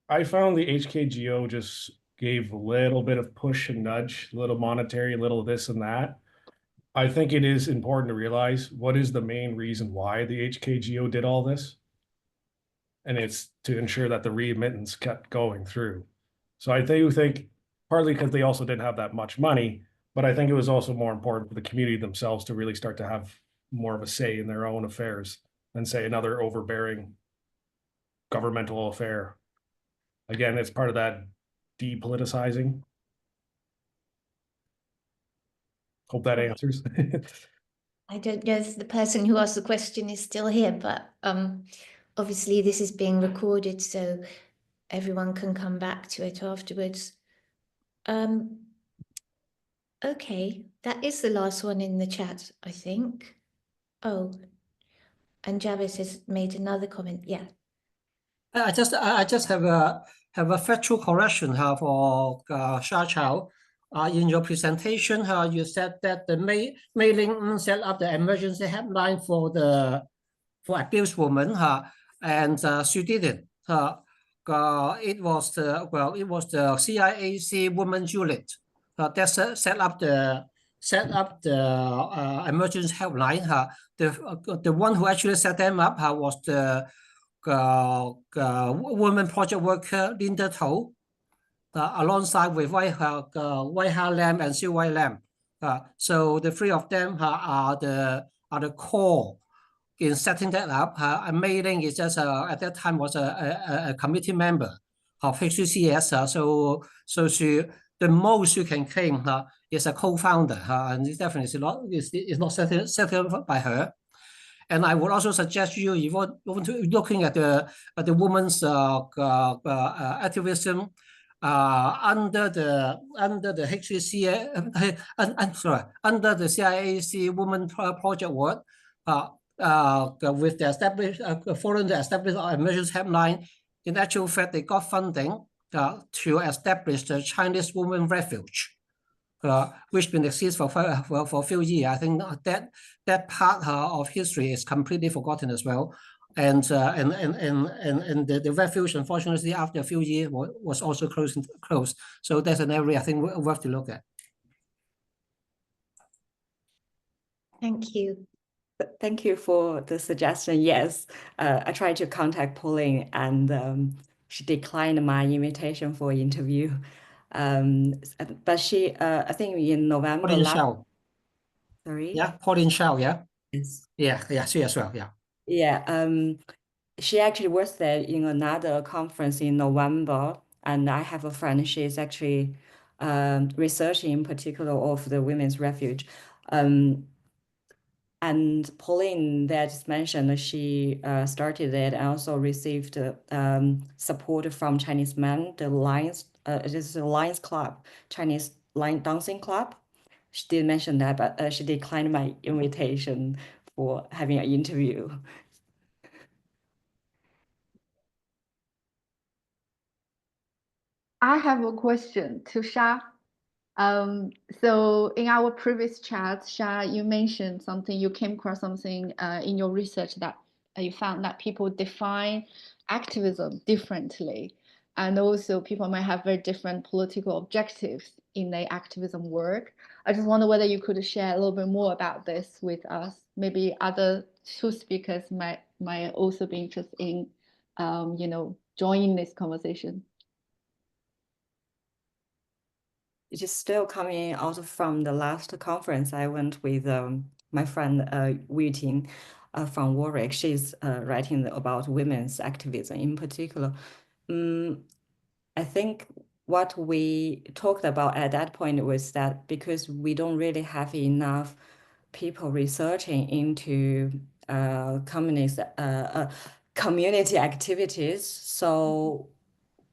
I found the HKGO just gave a little bit of push and nudge, a little monetary, a little this and that. I think it is important to realize what is the main reason why the HKGO did all this. And it's to ensure that the remittance kept going through. So I do think partly because they also didn't have that much money, but I think it was also more important for the community themselves to really start to have more of a say in their own affairs than say another overbearing governmental affair. Again, it's part of that depoliticizing. Hope that answers. I don't know if the person who asked the question is still here, but obviously this is being recorded, so everyone can come back to it afterwards. Okay, that is the last one in the chat, I think. Oh, and Jarvis has made another comment. Yeah. I just have a factual correction for Sha Chao. In your presentation, you said that the Mei Ling set up the emergency helpline for abused women, and she didn't. It was the CIAC Women's Unit that set up the emergency helpline. The one who actually set them up was the women project worker Linda Tou, alongside with Wai Ha Lam and Siu Wai Lam. So the three of them are the core in setting that up. Mei Ling is just at that time was a committee member of HCCS. So she, the most you can claim is a co-founder, and it definitely is not set up by her. And I would also suggest you, if you want to looking at the women's activism under the HCC, under the CIAC Women Project work, with the following the established emergency helpline. In actual fact, they got funding to establish the Chinese Women Refuge, which been exists for a few years. I think that part of history is completely forgotten as well. And the refuge, unfortunately, after a few years, was also closed. So that's an area I think worth to look at. Thank you. Thank you for the suggestion. Yes, I tried to contact Pauline, and she declined my invitation for interview. But she, I think in November Pauline Shao. Sorry. Yeah, Pauline Shao. Yeah. Yes. Yeah. She as well. Yeah. Yeah. She actually was there in another conference in November, and I have a friend. She is actually researching in particular of the women's refuge. And Pauline that just mentioned, she started it and also received support from Chinese men, the Lions, it is the Lions Club, Chinese Lion Dancing Club. She did mention that, but she declined my invitation for having an interview. I have a question to Sha. So in our previous chat, Sha, you mentioned something, you came across something in your research that you found that people define activism differently. And also people might have very different political objectives in their activism work. I just wonder whether you could share a little bit more about this with us. Maybe other two speakers might also be interested in, joining this conversation. It is still coming out from the last conference I went with my friend Wu Ting from Warwick. She's writing about women's activism in particular. I think what we talked about at that point was that because we don't really have enough people researching into community activities, so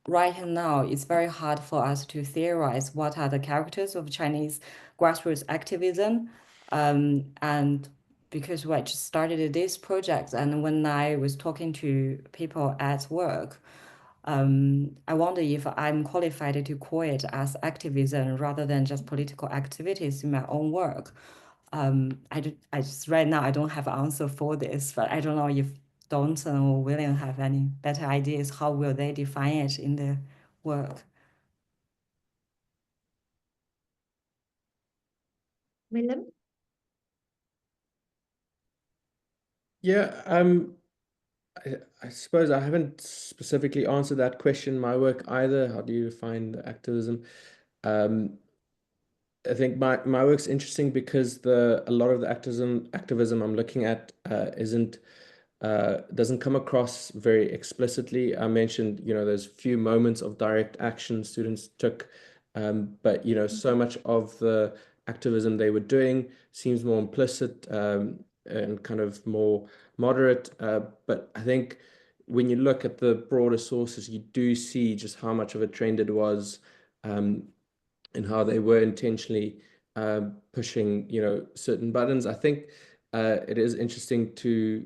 right now, it's very hard for us to theorize what are the characters of Chinese grassroots activism. And because I just started this project, and when I was talking to people at work, I wonder if I'm qualified to call it as activism rather than just political activities in my own work. I just right now I don't have an answer for this, but I don't know if Dalton or William have any better ideas. How will they define it in their work? Willem? Yeah, I suppose I haven't specifically answered that question in my work either. How do you define the activism? Um, I think my work's interesting because a lot of the activism I'm looking at doesn't come across very explicitly. I mentioned, there's few moments of direct action students took, but so much of the activism they were doing seems more implicit, and kind of more moderate. But I think when you look at the broader sources, you do see just how much of a trend it was. And how they were intentionally pushing, certain buttons. I think it is interesting to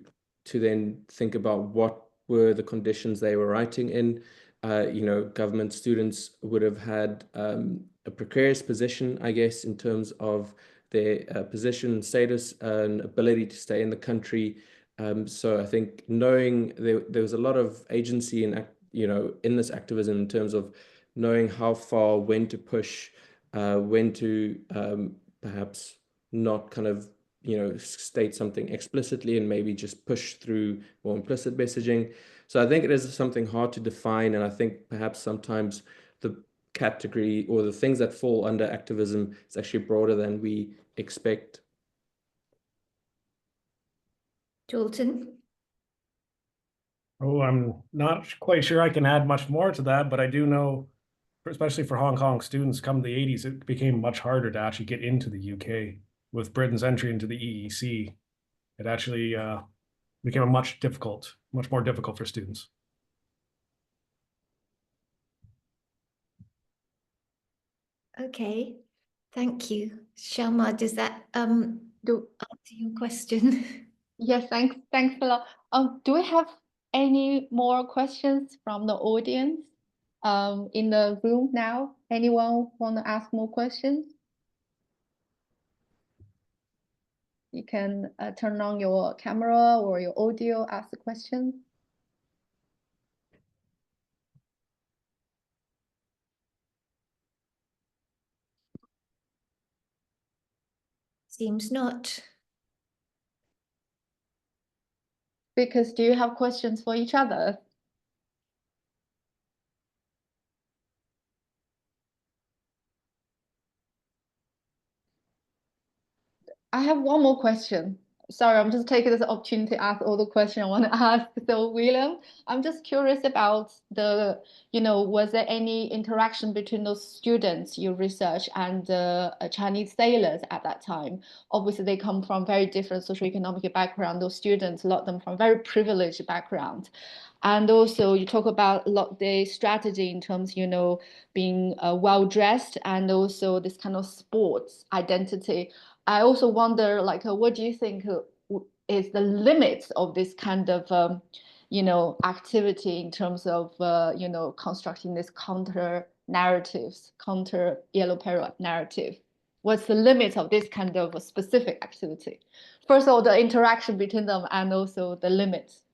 then think about what were the conditions they were writing in. Government students would have had a precarious position, I guess, in terms of their position, status, and ability to stay in the country. So I think knowing there was a lot of agency in this activism in terms of knowing how far, when to push, when to perhaps not kind of state something explicitly and maybe just push through more implicit messaging. So I think it is something hard to define, and I think perhaps sometimes the category or the things that fall under activism is actually broader than we expect. Dalton? Oh, I'm not quite sure I can add much more to that, but I do know, especially for Hong Kong students, come the 80s, it became much harder to actually get into the UK. With Britain's entry into the EEC, it actually became much more difficult for students. Okay, thank you. Sharma, does that answer your question? Yes, thanks a lot. Do we have any more questions from the audience in the room now? Anyone want to ask more questions? You can turn on your camera or your audio, ask the question. Seems not. Because do you have questions for each other? I have one more question. Sorry, I'm just taking this opportunity to ask all the questions I want to ask. So, William, I'm just curious about was there any interaction between those students you research and Chinese sailors at that time? Obviously, they come from very different socioeconomic background. Those students, a lot of them from very privileged background. And also, you talk about a lot the strategy in terms, being well dressed and also this kind of sports identity. I also wonder, what do you think is the limits of this kind of, activity in terms of, constructing this counter narratives, counter yellow peril narrative? What's the limit of this kind of a specific activity? First of all, the interaction between them and also the limits.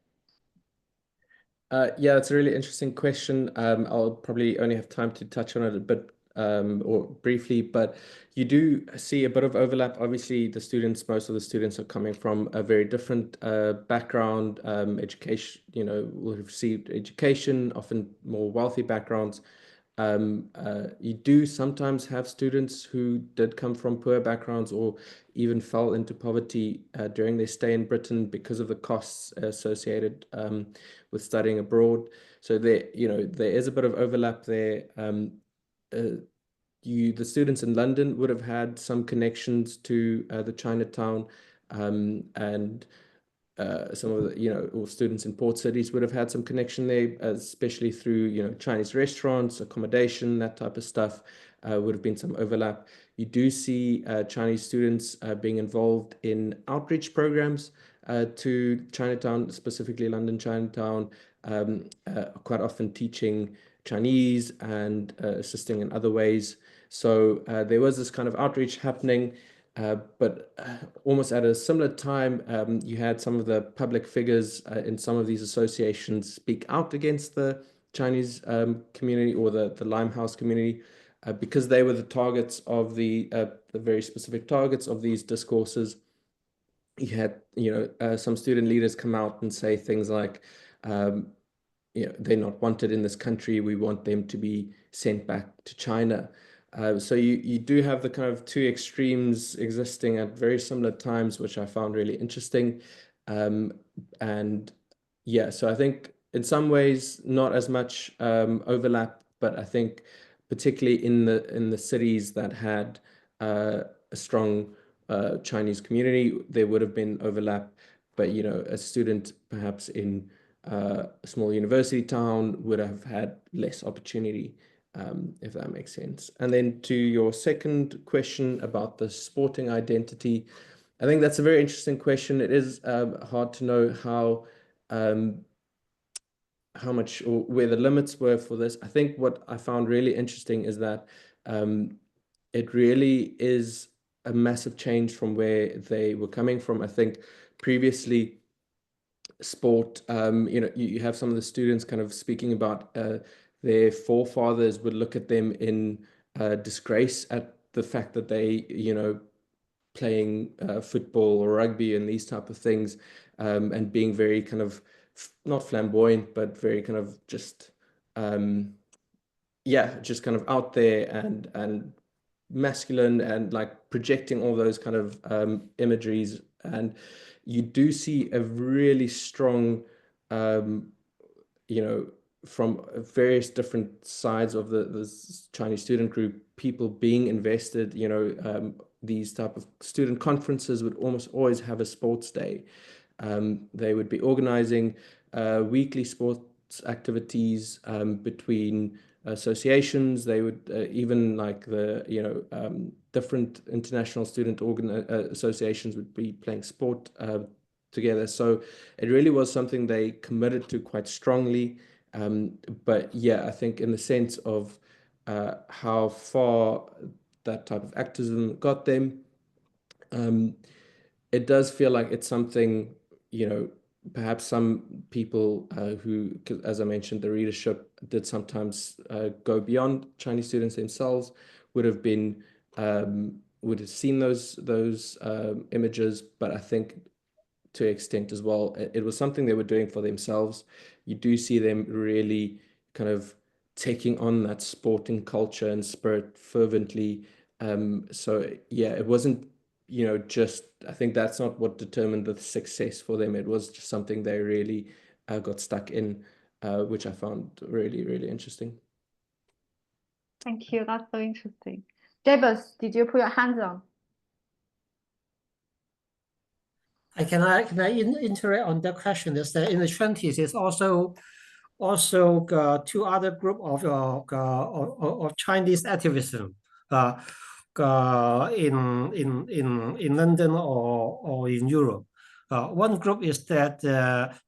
Yeah, it's a really interesting question. I'll probably only have time to touch on it a bit or briefly, but you do see a bit of overlap. Obviously, most of the students are coming from a very different background, education, will have received education, often more wealthy backgrounds. You do sometimes have students who did come from poor backgrounds or even fell into poverty during their stay in Britain because of the costs associated with studying abroad. So there is a bit of overlap there. The students in London would have had some connections to the Chinatown, and some of the, or students in port cities would have had some connection there, especially through, Chinese restaurants, accommodation, that type of stuff. Would have been some overlap. You do see Chinese students being involved in outreach programs to Chinatown, specifically London Chinatown, quite often teaching Chinese and assisting in other ways. So there was this kind of outreach happening. But almost at a similar time, you had some of the public figures in some of these associations speak out against the Chinese community or the Limehouse community. because they were the targets of the very specific targets of these discourses. You had, some student leaders come out and say things like, they're not wanted in this country. We want them to be sent back to China. So you do have the kind of two extremes existing at very similar times, which I found really interesting. And yeah, so I think in some ways not as much overlap, but I think particularly in the cities that had a strong Chinese community, there would have been overlap. But a student perhaps in a small university town would have had less opportunity, if that makes sense. And then to your second question about the sporting identity, I think that's a very interesting question. It is hard to know how much or where the limits were for this. I think what I found really interesting is that it really is a massive change from where they were coming from. I think previously sport, you have some of the students kind of speaking about their forefathers would look at them in disgrace at the fact that they, playing football or rugby and these type of things, and being very kind of not flamboyant, but very kind of just just kind of out there and masculine and like projecting all those kind of imageries. And you do see a really strong, from various different sides of the Chinese student group, people being invested. These type of student conferences would almost always have a sports day. They would be organizing weekly sports activities between associations. They would even like the different international student associations would be playing sport together. So it really was something they committed to quite strongly. But yeah, I think in the sense of how far that type of activism got them, it does feel like it's something, perhaps some people who, as I mentioned, the readership did sometimes go beyond Chinese students themselves, would have been would have seen those images. But I think to an extent as well, it was something they were doing for themselves. You do see them really kind of taking on that sporting culture and spirit fervently. So yeah, it wasn't, just, I think that's not what determined the success for them. It was just something they really got stuck in, which I found really, really interesting. Thank you. That's so interesting. Jebus, did you put your hands on? Can I interact on that question? Is that in the 20s, it's also two other group of Chinese activism in London or in Europe. One group is that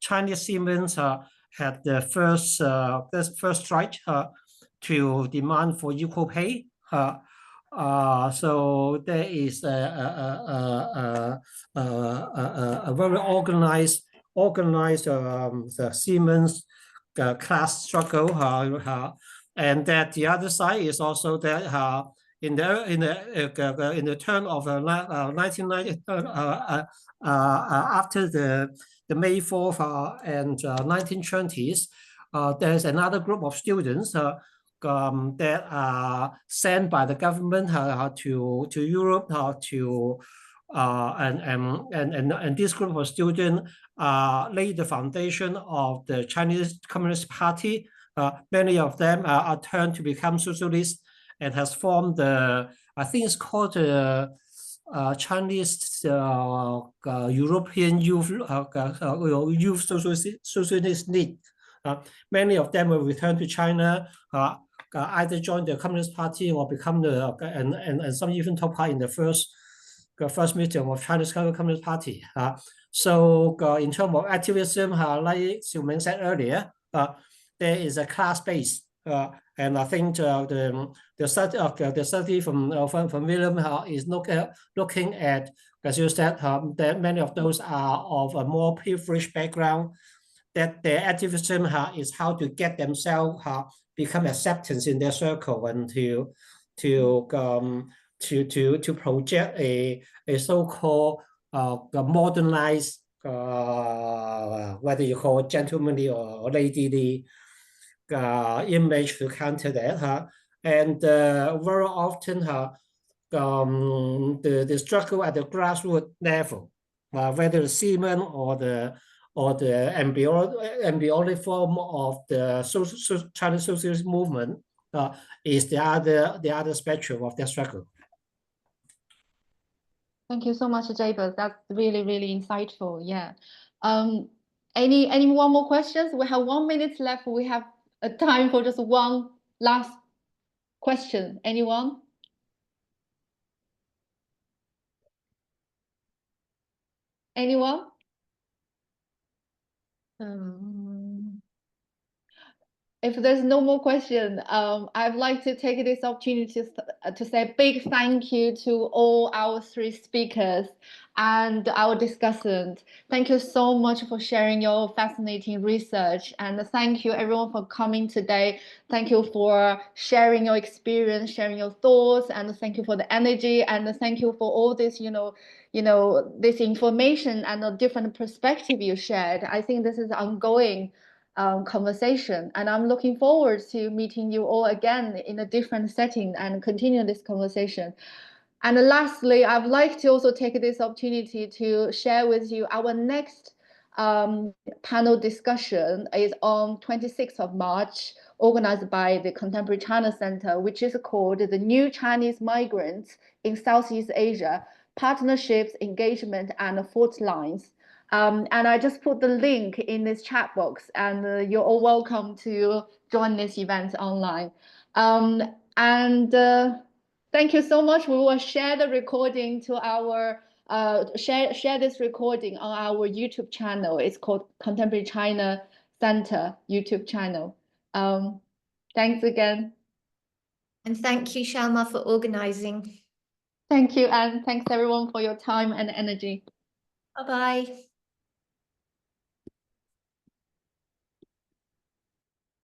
Chinese Siemens had the first strike to demand for equal pay. So there is a very organized the Siemens class struggle, and that the other side is also that in the turn of 1990, after the May 4th and 1920s, there's another group of students that are sent by the government to Europe and this group of students laid the foundation of the Chinese Communist Party. Many of them are turned to become socialists and has formed I think it's called Chinese European Youth Socialist League. Many of them will return to China, either join the Communist Party or become and some even took part in the first meeting of Chinese Communist Party. So in terms of activism, like Xiuming said earlier, there is a class base, and I think the study from William is looking at, as you said, that many of those are of a more privileged background. That their activism is how to get themselves become acceptance in their circle and to to project a so-called modernized, whether you call it gentlemanly or ladyly image to counter that. And very often the struggle at the grassroots level, whether the seaman or the embryonic form of the Chinese socialist movement is the other spectrum of their struggle. Thank you so much, Jabez. That's really, really insightful. Yeah. Any one more questions? We have 1 minute left. We have a time for just one last question. Anyone? Anyone? If there's no more question, I'd like to take this opportunity to say a big thank you to all our 3 speakers and our discussants. Thank you so much for sharing your fascinating research, and thank you everyone for coming today. Thank you for sharing your experience, sharing your thoughts, and thank you for the energy, and thank you for all this, this information and the different perspective you shared. I think this is ongoing conversation, and I'm looking forward to meeting you all again in a different setting and continue this conversation. And lastly, I'd like to also take this opportunity to share with you our next panel discussion is on 26th of March, organized by the Contemporary China Center, which is called The New Chinese Migrants in Southeast Asia, Partnerships, Engagement, and Fault Lines. And I just put the link in this chat box, and you're all welcome to join this event online. Thank you so much. We will share the recording to our share this recording on our YouTube channel. It's called Contemporary China Center YouTube channel. Thanks again. And thank you, Xiaoma, for organizing. Thank you, and thanks everyone for your time and energy. Bye-bye.